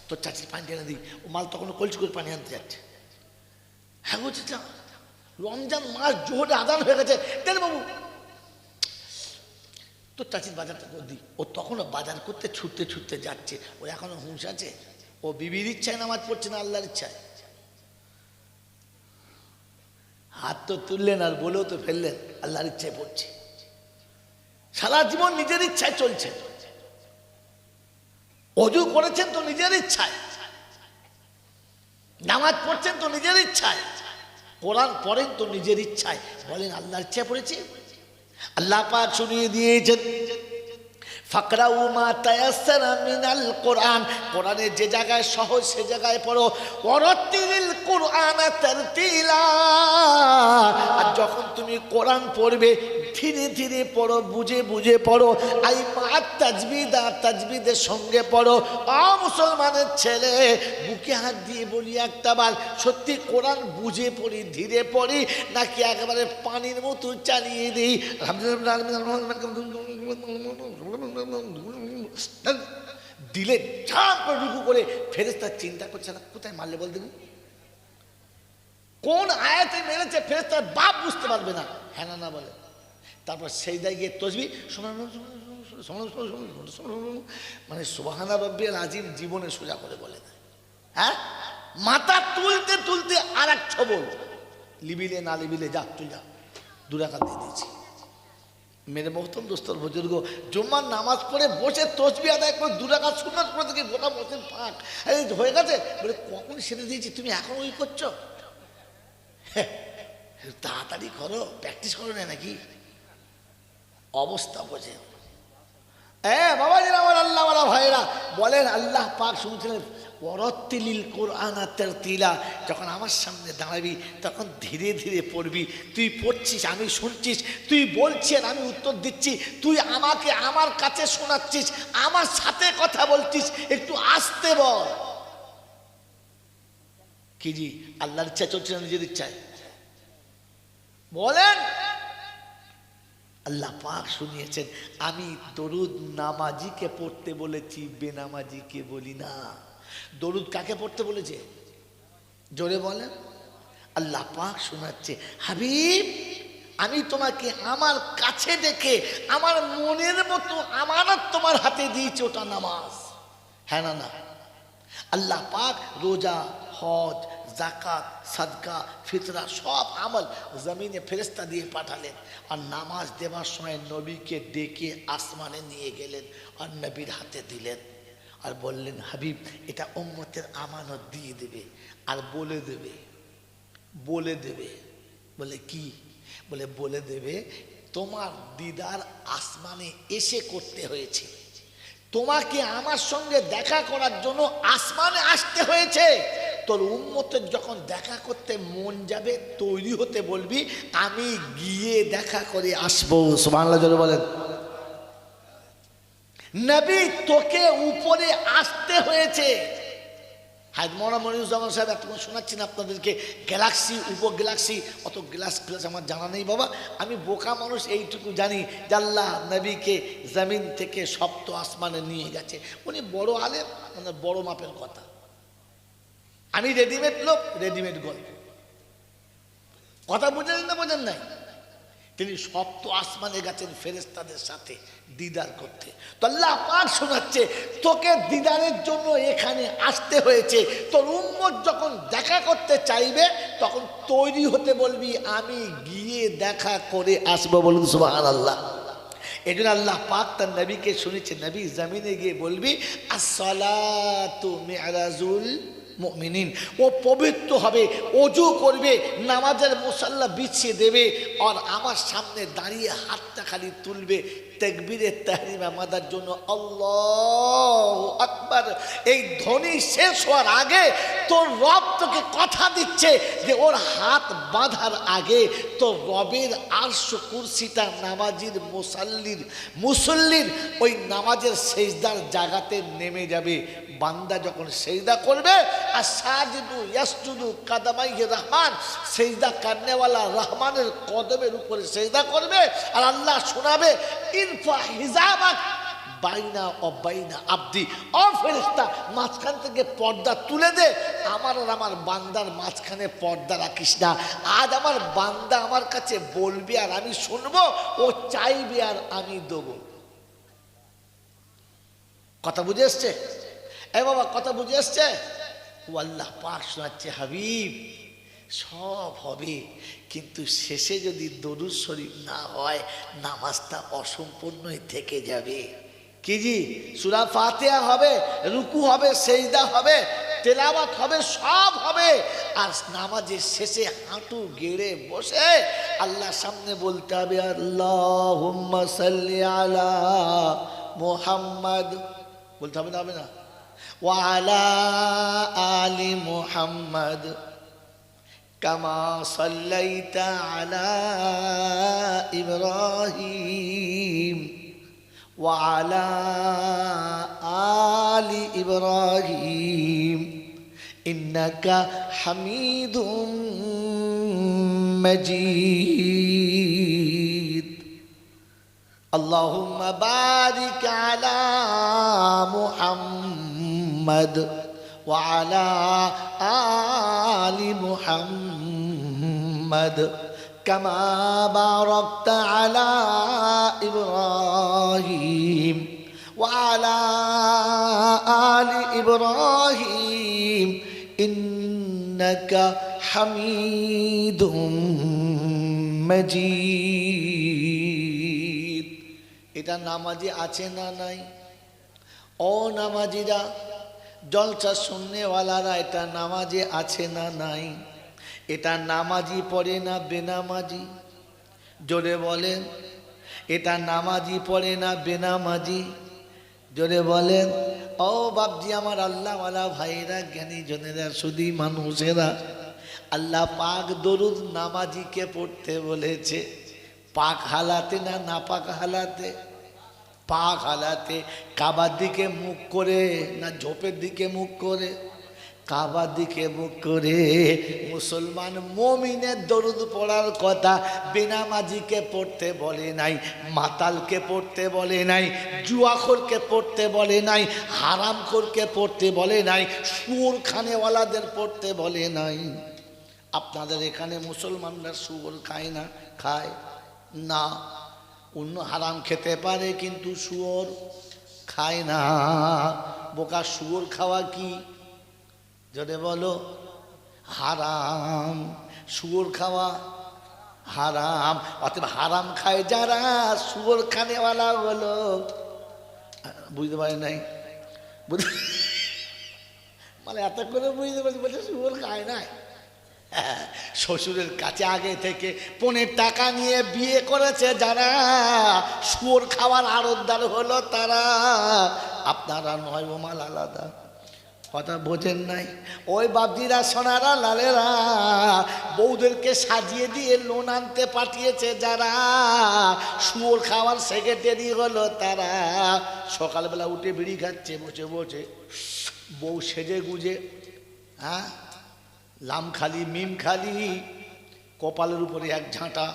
তোর চাচির পানি এনে দিই। ও মাল তখন কলসি করে পানি আনতে যাচ্ছে। হ্যাঁ বলছে রমজান মাস জোহরে আজান হয়ে গেছে, দেন বাবু তোর চাচির বাজারটা করে দিই। ও তখনও বাজার করতে ছুটতে ছুটতে যাচ্ছে, ও এখনো হুঁশ আছে। ও বিবির ইচ্ছায় নামাজ পড়ছে না আল্লাহর ইচ্ছায়? হাত তো তুললেন আর বলেও তো ফেললেন আল্লাহর ইচ্ছায় পড়ছে। সারা জীবন নিজের ইচ্ছায় চলছে। ওযু করেছেন তো নিজের ইচ্ছায়, নামাজ পড়ছেন তো নিজের ইচ্ছায়, কোরআন পড়েন তো নিজের ইচ্ছায়। বলেন আল্লাহর ইচ্ছায় পড়েছি? আল্লাহ পাক শুনিয়ে দিয়েছেন ফাকরাউ মা তায়াসসারা মিনাল কোরআন। কোরআনের যে জায়গায় সহজ সে জায়গায় পড়ো। ওয়ারাত্তিলিল কুরআনা তারতিলা। আর যখন তুমি কোরআন পড়বে ধীরে ধীরে পড়ো, বুঝে বুঝে পড়ো। আই মা তাজবিদা, তাজবিদের সঙ্গে পড়ো। মুসলমানের ছেলে বুকে হাত দিয়ে বলি একটাবার, সত্যি কোরআন বুঝে পড়ি, ধীরে পড়ি, নাকি একেবারে পানির মতো চালিয়ে দিই? দিলে ঝাঁপ করে রুকু করে ফেরেশতা চিন্তা করছে না কোথায় মারলে বল দেবেন, কোন আয়াতে মেরেছে ফেরেশতার বাপ বুঝতে পারবে না। হ্যাঁ না বলে, তারপর সেই জায়গায় তসবিহ মানে সুবহানা রাব্বিয়াল আযীম জীবনে সোজা করে বলে না। হ্যাঁ, মাথা তুলতে তুলতে আর এক ছবল, লিবিলে না লিবিলে যা তুই যা, 2 রাকাত দিয়ে দিয়েছি। মেরে মোহতম দোস্তর বুজুর্গ, জুম্মার নামাজ পড়ে বসে তসবিহ আদায় করে 2 রাকাত সুন্নাত পড়ে থেকে গোটা বসে ফাঁক হয়ে গেছে। বলে কখন সেরে দিয়েছি, তুমি এখন ওই করছো? তাড়াতাড়ি করো, প্র্যাকটিস করো না নাকি? অবস্থা বোঝে। হ্যাঁ বাবাজিরা, আমার আল্লাহওয়ালা ভাইরা বলেন আল্লাহ পাক শুনছিলেন ওয়ারাত্তিলিল কুরআনা তারতিলা। যখন আমার সামনে দাঁড়াবি তখন ধীরে ধীরে পড়বি। তুই পড়ছিস, আমি শুনছিস, তুই বলছিস আমি উত্তর দিচ্ছি, তুই আমাকে আমার কাছে শোনাচ্ছিস, আমার সাথে কথা বলছিস, একটু আস্তে বল। কি জি আল্লাহর ইচ্ছা চলছে না নিজের ইচ্ছায়? বলেন আল্লাহ পাক শুনিয়েছেন, আমি দরুদ নামাজিকে পড়তে বলেছি, বেনামাজিকে বলি না। দরুদ কাকে পড়তে বলেছে? জোরে বলেন। আল্লাহ পাক শোনাচ্ছে, হাবিব আমি তোমাকে আমার কাছে ডেকে আমার মনের মতো আমানত তোমার হাতে দিয়েছি, ওটা নামাজ। হ্যাঁ না না? আল্লাহ পাক রোজা, হজ, জাকাত, সাদকা, ফিতরা সব আমল জমিনে ফেরেশতা দিয়ে পাঠালেন। আর নামাজ দেওয়ার সময় নবীকে ডেকে আসমানে নিয়ে গেলেন আর নবীর হাতে দিলেন আর বললেন, হাবিব এটা উম্মতের আমানত দিয়ে দেবে আর বলে দেবে বলে কি? বলে দেবে তোমার দিদার আসমানে এসে করতে হয়েছে, তোমাকে আমার সঙ্গে দেখা করার জন্য আসমানে আসতে হয়েছে। তোর উম্মতের যখন দেখা করতে মন যাবে তৈরি হতে বলবি, আমি গিয়ে দেখা করে আসবো। সুবহানাল্লাহ জোরে বলেন। নবী তোকে উপরে আসতে হয়েছে। হায়দ মৌলানা মনিরুজ্জামান সাহেব এতক্ষণ শোনাচ্ছেন আপনাদেরকে গ্যালাক্সি, উপগ্যালাক্সি, অত গ্লাস আমার জানা নেই বাবা। আমি বোকা মানুষ, এইটুকু জানি যে আল্লাহ নবীকে জমিন থেকে সপ্ত আসমানে নিয়ে গেছে। উনি বড় আলেম, মানে বড় মাপের কথা। আমি রেডিমেড লোক, রেডিমেড গল্প। কথা বুঝেন না বোঝেন নাই? তিনি সপ্ত আসমানে গেছেন ফেরেশতাদের সাথে দিদার করতে। তো আল্লাহ পাক শোনাচ্ছে, তোকে দিদারের জন্য এখানে আসতে হয়েছে। তোর উম্মত যখন দেখা করতে চাইবে তখন তৈরি হতে বলবি, আমি গিয়ে দেখা করে আসবো। বলুন সুবহানাল্লাহ। এই জন্য আল্লাহ পাক তার নবীকে শুনেছে, নবী জমিনে গিয়ে বলবি, আসসালাতু মি'রাজুল মুমিনিন। ও পবিত্র হবে, ওযু করবে, নামাজের মুসাল্লা বিছিয়ে দেবে আর আমার সামনে দাঁড়িয়ে হাতটা খালি তুলবে তাকবীরে তাহরিমা মাদার জন্য, আল্লাহু আকবার। এই ধ্বনি শেষ হওয়ার আগে তোর রব তোকে কথা দিচ্ছে যে ওর হাত বাঁধার আগে তোর রবের আরশ কুরসিটা নামাজির মুসল্লির ওই নামাজের সেজদার জায়গাতে নেমে যাবে। বান্দা যখন সেজদা করবে, আর সাজিদু ইয়াসজুদু কাদামাইহি রহমান, সেজদা করনেওয়ালা রহমানের কদমের উপরে সেজদা করবে আর আল্লাহ শোনাবে, ইরফা হিজাবাক বাইনা ও বাইনা আব্দি। ও ফেরেশতা, মাঝখান থেকে পর্দা তুলে দে, আমার আর আমার বান্দার মাঝখানে পর্দা রাখিস না। আজ আমার বান্দা আমার কাছে বলবে আর আমি শুনবো, ও চাইবে আর আমি দেবো। কথা বুঝে এসছে? এ বাবা কথা বুঝে এসছে? ও আল্লাহ পাক শোনাচ্ছে, হাবিব সব হবে, কিন্তু শেষে যদি দরুদ শরীফ না হয় নামাজটা অসম্পূর্ণই থেকে যাবে। কি জি? সূরা ফাতিহা হবে, রুকু হবে, সেজদা হবে, তেলাওয়াত হবে, সব হবে। আর নামাজের শেষে হাঁটু গেড়ে বসে আল্লাহর সামনে বলতে হবে, আল্লাহুম্মা সাল্লি আলা মুহাম্মাদ। বলতে হবে না? হবে না? ওয়া আলা আলি মুহাম্মাদ কামা সাল্লাইতা আলা ইব্রাহিম ওয়া আলা আলি ইব্রাহিম ইন্নাকা হামিদুম মাজিদ। আল্লাহুম্মা বারিক আলা মুহাম্মাদ ওয়া আলা আলি মুহাম্মাদ কামা বারাকতা আলা ইব্রাহিম ওয়া আলা আলি ইব্রাহিম ইন্নাকা হামিদুম মাজিদ। এটা নামাজে আছে না নাই? ও নামাজিরা, জলসা শুননেওয়ালারা, এটা নামাজে আছে না নাই? এটা নামাজি পড়ে না বেনামাজি? জোরে বলেন। এটা নামাজি পড়ে না বেনামাজি? জোরে বলেন। ও বাপজি আমার আল্লাহওয়ালা ভাইরা, জ্ঞানী জনেরা, শুধু মানুষেরা, আল্লাহ পাক দরুদ নামাজিকে পড়তে বলেছে। পাক হালাতে না নাপাক হালাতে? পাক হালাতে। কাবার দিকে মুখ করে না ঝোপের দিকে মুখ করে? কাবার দিকে মুখ করে। মুসলমান মুমিনের দরুদ পড়ার কথা বেনামাজিকে পড়তে বলে নাই, মাতালকে পড়তে বলে নাই, জুয়াখোরকে পড়তে বলে নাই, হারামখোরকে পড়তে বলে নাই, সুর খানেওয়ালাদের পড়তে বলে নাই। আপনাদের এখানে মুসলমানরা সুর খায় না? খায় না। অন্য হারাম খেতে পারে কিন্তু শুয়োর খায় না। বোকা, শুয়োর খাওয়া কি? যদি বলো হারাম। শুয়োর খাওয়া হারাম। অতএব হারাম খায় যারা, শুয়োর খানেওয়ালা হলো। বুঝতে পারে নাই? মানে এত করে বুঝতে পারছি, বলছে শুয়োর খায় নাই। শ্বশুরের কাছে আগে থেকে 15 টাকা নিয়ে বিয়ে করেছে যারা, শুয়োর খাওয়ার আড়তদার হলো তারা। আপনারা নয়, ও মাল আলাদা। কথা বোঝেন নাই? ওই বাবজিরা, সোনারা, লালেরা, বউদেরকে সাজিয়ে দিয়ে লোন আনতে পাঠিয়েছে যারা, শুয়োর খাওয়ার সেক্রেটারি হলো তারা। সকালবেলা উঠে বিড়ি খাচ্ছে বসে বসে, বউ সেজে গুজে, হ্যাঁ, লাম খালি মিম খালি, কপালের উপরে এক ঝাঁটা,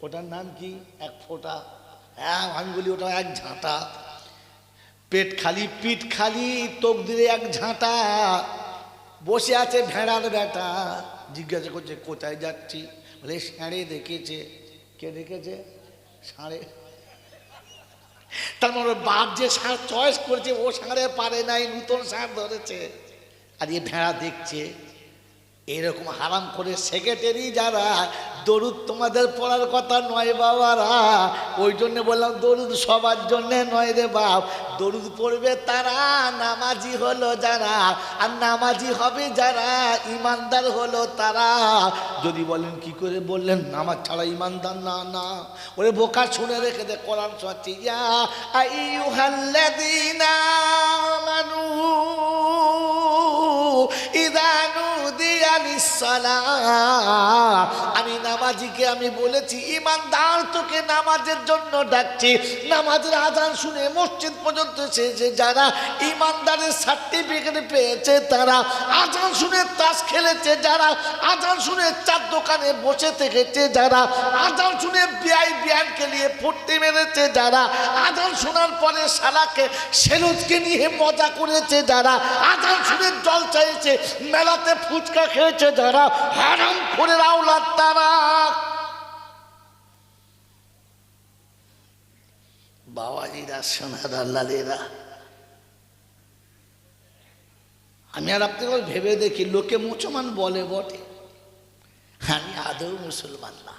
ওটার নাম কি? এক ফোঁটা, হ্যাঁ আঙ্গুলি, ওটা এক ঝাঁটা। পেট খালি, পিঠ খালি, তকদিরে এক ঝাঁটা। বসে আছে ভেড়ার বেটা। জিজ্ঞাসা করছে কোথায় যাচ্ছি? বলে ষাঁড়ে দেখেছে। কে দেখেছে? ষাঁড়ে। তার মানে বাপ যে ষাঁড় চয়েস করেছে, ও ষাঁড়ে পারে নাই, নূতন ষাঁড় ধরেছে। আর এ ভেড়া দেখছে। এরকম হারাম করে সেক্রেটারি যারা, দরুদ তোমাদের পড়ার কথা নয় বাবারা। ওই জন্য বললাম দরুদ সবার জন্যে নয় রে বাপ। দরুদ পড়বে তারা, নামাজি হলো যারা। আর নামাজি হবে যারা, ইমানদার হলো তারা। যদি বলেন কি করে বললেন নামাজ ছাড়া ইমানদার? না না, ওরে বোকা, শুনে রেখে দে। কোরআন সত্যি, ইয়া আইয়ুহাল্লাযীনা আমানু ইযা নুদিয়া লিস-সালাহ। আমি নামাজিকে আমি বলেছি ইমানদার, তোকে নামাজের জন্য ডাকছি। নামাজের আজান শুনে মসজিদ পর্যন্ত এসেছে যারা, ইমানদারের সার্টিফিকেট পেয়েছে তারা। আজান শুনে তাস খেলেছে যারা, আজান শুনে চার দোকানে বসে থেকেছে যারা, আজান শুনে বিয়ানকে নিয়ে ফুর্তি মেরেছে যারা, আজান শোনার পরে শালাকে সেলুজকে নিয়ে মজা করেছে যারা, আজান শুনে জল চাইছে, মেলাতে ফুচকা খেয়েছে যারা, হারাম করে আওলাদ তারা। বাবাজিরা, সোনারা, লালেরা, আমি আর আপনি ভেবে দেখি, লোকে মুসলমান বলে বটে, আমি আদৌ মুসলমান না।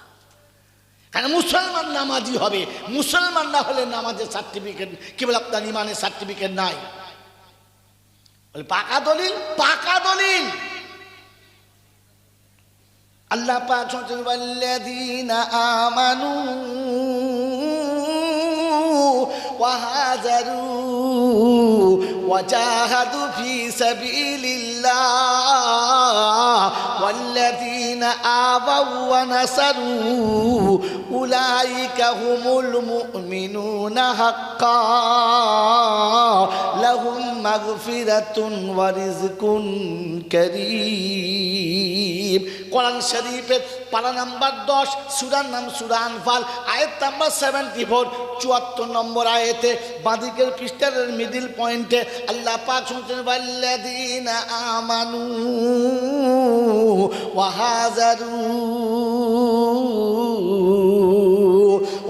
কারণ মুসলমান নামাজি হবে, মুসলমান না হলে নামাজের সার্টিফিকেট, কি বলে আপনার ইমানের সার্টিফিকেট নাই। পাকা দলিল, পাকা দলিল। আল্লাহ পাক বলেন ওয়াল্লাযীনা আমানু ওয়া হাজারু ওয়া জাহাদু ফি সাবিলিল্লাহ ওয়াল্লাযীনা আওয়াউ ওয়া নাসারু উলাইকা হুমুল মুমিনুনা হাক্কান লাহুম মাগফিরাতুন ওয়া রিজকুন কারীম। কোরআন শরীফের পারা নাম্বার 10, সূরার নাম সূরা আনফাল, আয়াত নাম্বার 74, 74 নম্বর আয়াতে বাঁদিকের পৃষ্ঠার মিডল পয়েন্টে আল্লাহ পাক শুনছেন ওয়াল্লাযীনা আমানু ওয়া হাজারু।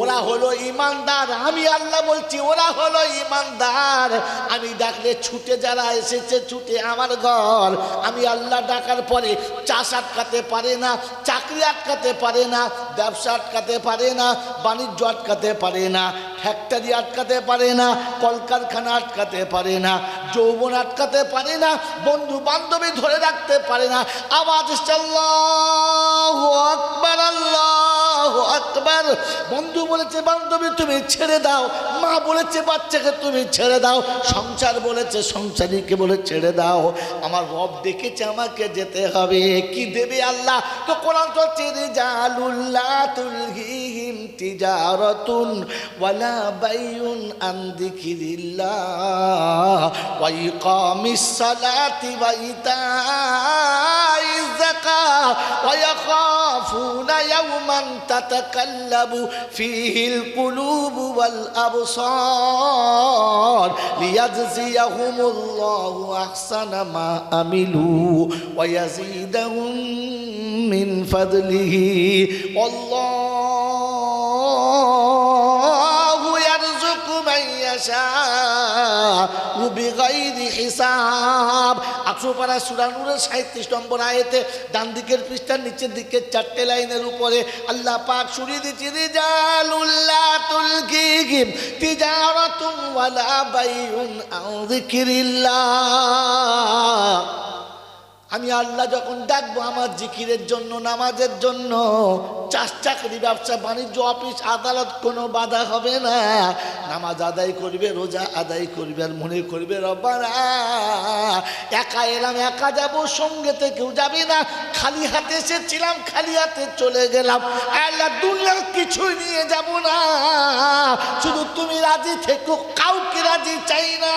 ওরা হলো ইমানদার। আমি আল্লাহ বলছি ওরা হলো ইমানদার। আমি ডাকলে ছুটে যারা এসেছে, ছুটে আমার ঘর। আমি আল্লাহ ডাকার পরে চাষ আটকাতে পারে না, চাকরি আটকাতে পারে না, ব্যবসা আটকাতে পারে না, বাণিজ্য আটকাতে পারে না, ফ্যাক্টরি আটকাতে পারে না, কলকারখানা আটকাতে পারে না, যৌবন আটকাতে পারে না, বন্ধু বান্ধবী ধরে রাখতে পারে না। আওয়াজ আল্লাহু আকবার, আল্লাহু আকবার। বন্ধু বলেছে বান্ধবী তুমি ছেড়ে দাও, মা বলেছে বাচ্চাকে তুমি ছেড়ে দাও, সংসার বলেছে সংসারীকে বলে ছেড়ে দাও। আমার রব ডেকেছে আমাকে যেতে হবে। কি দেবে আল্লাহ? তো কোরআন তো রিজালুল্লাহ তুলহিহিম তিজারাতুন ওয়ালা বাইউন আন যিকিরিল্লাহ ওয়া ইকামিস সালাতি ওয়া ইতাইজ যাকাত ওয়া ইয়াখাফুনা ইয়াওমান তাতাকাল্লাবু ফীহিল কুলুবু ওয়াল আবসার লিয়াজজিয়াহুমুল্লাহু আহসানা মা আমিলু ওয়া ইয়াজিদাহুম মিন ফাদলিহি আল্লাহু ইয়ারযুকু মান ইয়াশাউ বিগাইরি হিসাব। 800 পারা সূরা নূরের 37 নম্বর আয়াতে ডান দিকের পৃষ্ঠার নিচের দিকে 4টে লাইনের উপরে আল্লাহ পাক শুনিয়ে দিয়েছেন রিজালুল্লাহ তুলহিহিম তিজারাতুন ওয়ালা বাইউন আন যিকিরিল্লাহ। আমি আল্লাহ যখন ডাকবো আমার জিকিরের জন্য, নামাজের জন্য, চাকরি ব্যবসা বাণিজ্য অফিস আদালত কোনো বাধা হবে না। নামাজ আদায় করবে, রোজা আদায় করবে, আর মনে করবে রব্বানা একা এলাম একা যাবো, সঙ্গেতে কেউ যাবে না, খালি হাতে এসেছিলাম খালি হাতে চলে গেলাম, আল্লাহ দুনিয়ার কিছুই নিয়ে যাব না, শুধু তুমি রাজি থেকো, কাউকে রাজি চাই না।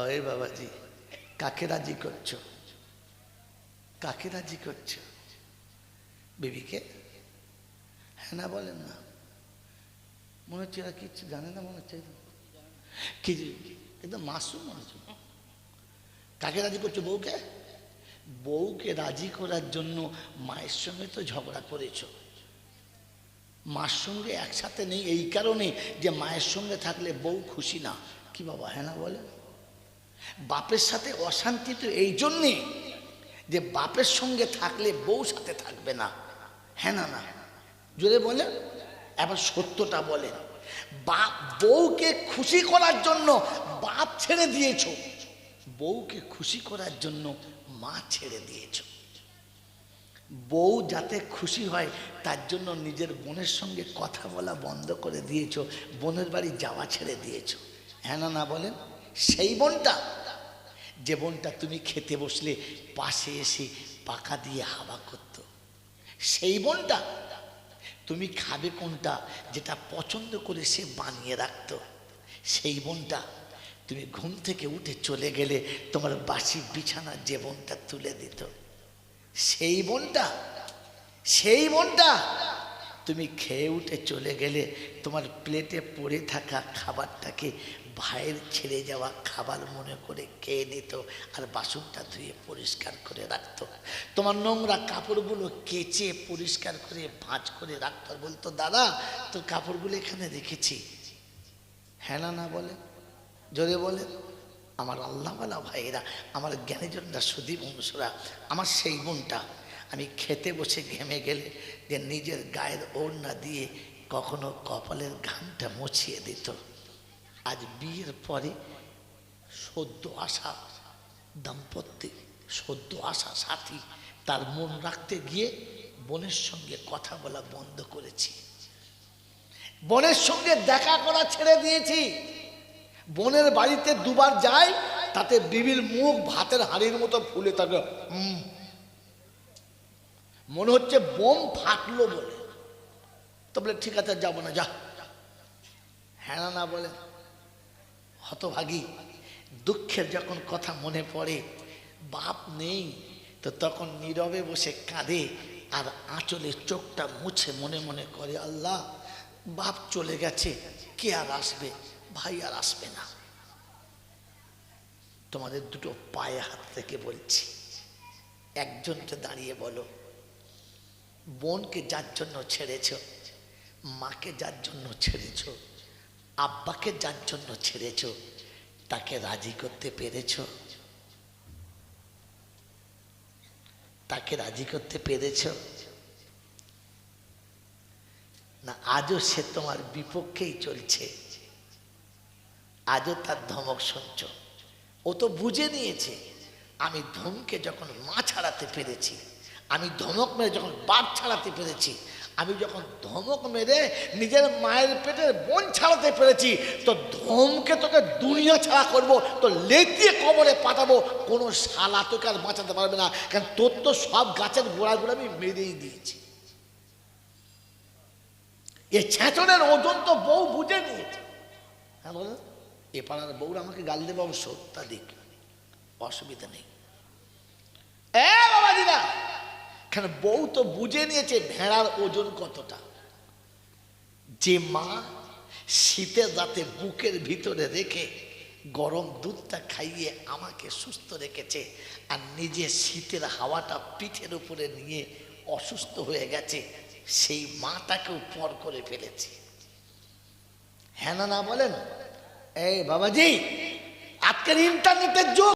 ওই বাবাজি কাকে রাজি করছো? কাকে রাজি করছো? বিবিকে? হ্যাঁ না বলেন না? মনে হচ্ছে এরা কিচ্ছু জানে না, মনে হচ্ছে কি একদম মাসুম মানুষ। কাকে রাজি করছো? বউকে? বউকে রাজি করার জন্য মায়ের সঙ্গে তো ঝগড়া করেছো। মার সঙ্গে একসাথে নেই এই কারণে যে মায়ের সঙ্গে থাকলে বউ খুশি না। কি বাবা হ্যাঁ না বলেন? বাপের সাথে অশান্তি তো এই জন্যে যে বাপের সঙ্গে থাকলে বউ সাথে থাকবে না। হ্যাঁ না? না জোরে বলেন, এবার সত্যটা বলেন। বাপ বউকে খুশি করার জন্য বাপ ছেড়ে দিয়েছো, বউকে খুশি করার জন্য মা ছেড়ে দিয়েছো। বউ যাতে খুশি হয় তার জন্য নিজের বোনের সঙ্গে কথা বলা বন্ধ করে দিয়েছো, বোনের বাড়ি যাওয়া ছেড়ে দিয়েছো। হ্যাঁ না বলেন? সেই বোনটা, যে বোনটা তুমি খেতে বসলে পাশে এসে পাকা দিয়ে হাওয়া করত, সেই বোনটা তুমি খাবে কোনটা যেটা পছন্দ করে সে বানিয়ে রাখত, সেই বোনটা তুমি ঘুম থেকে উঠে চলে গেলে তোমার বাসি বিছানা যে বোনটা তুলে দিত, সেই বোনটা, সেই বোনটা তুমি খেয়ে উঠে চলে গেলে তোমার প্লেটে পড়ে থাকা খাবারটাকে ভাইয়ের ছেড়ে যাওয়া খাবার মনে করে খেয়ে নিত, আর বাসনটা ধুয়ে পরিষ্কার করে রাখত। তোমার নোংরা কাপড়গুলো কেচে পরিষ্কার করে ভাঁজ করে রাখত, আর বলতো দাদা তোর কাপড়গুলো এখানে রেখেছি। হ্যাঁ না বলে? জোরে বলেন। আমার আল্লাহওয়ালা ভাইয়েরা, আমার জ্ঞানীজনরা, সুদী বংশরা, আমার সেই বোনটা আমি খেতে বসে ঘেমে গেলে যে নিজের গায়ের ওড়না দিয়ে কখনো কপালের ঘামটা মুছিয়ে দিত। আজ বিয়ের পরে সদ্য আসা দাম্পত্যে, সদ্য আসা সাথী, তার মন রাখতে গিয়ে বোনের সঙ্গে কথা বলা বন্ধ করেছি, বোনের সঙ্গে দেখা করা ছেড়ে দিয়েছি। বোনের বাড়িতে দুবার যাই, তাতে বিবির মুখ ভাতের হাঁড়ির মতো ফুলে থাকে, মনে হচ্ছে বোম ফাটলো বলে। তো বলে ঠিক আছে যাবো না, যা। হ্যাঁ না বলে? হতভাগী। দুঃখের যখন কথা মনে পড়ে, বাপ নেই তো তখন নীরবে বসে কাঁদে, আর আঁচলে চোখটা মুছে মনে মনে করে আল্লাহ বাপ চলে গেছে, কে আর আসবে, ভাই আর আসবে না। তোমাদের দুটো পায়ে হাত থেকে বলছি, একজনকে দাঁড়িয়ে বলো, বোনকে যার জন্য ছেড়েছ, মাকে যার জন্য ছেড়েছ, আব্বাকে যার জন্য ছেড়েছ, তাকে রাজি করতে পেরেছ? তাকে রাজি করতে পেরেছ না? আজও সে তোমার বিপক্ষেই চলছে, আজও তার ধমক শুনছ। ও তো বুঝে নিয়েছে আমি ধমকে যখন মা ছাড়াতে পেরেছি, আমি ধমক মেরে যখন বাপ ছাড়াতে পেরেছি, আমি যখন ধমক মেরে নিজের মায়ের পেটের বোন ছাড়াতে পেরেছি, তো ধমকে তোকে দুনিয়া ছাড়া করবো, তো লেটিয়ে কবরে পাঠাবো, কোনো শালা তোকে আর বাঁচাতে পারবে না। কারণ তোর তো সব গাছের গোড়াগুলো আমি মেরেই দিয়েছি। এ ছেঁচনের ওজন তো বউ বুঝে নিয়েছে। হ্যাঁ বলেন, এ পাড়ার বউরা আমাকে গাল দেবে অবশ্য, তা দিক, অসুবিধা নেই। বাবাজিরা, কেন বউ তো বুঝে নিয়েছে ভেড়ার ওজন কতটা। যে মা শীতের রাতে বুকের ভিতরে রেখে গরম দুধটা খাইয়ে আমাকে সুস্থ রেখেছে, আর নিজে শীতের হাওয়াটা পিঠের উপরে নিয়ে অসুস্থ হয়ে গেছে, সেই মাটাকেও পর করে ফেলেছে। হ্যাঁ না না বলেন? এই বাবাজি, আজকের ইন্টারনেটের যুগ।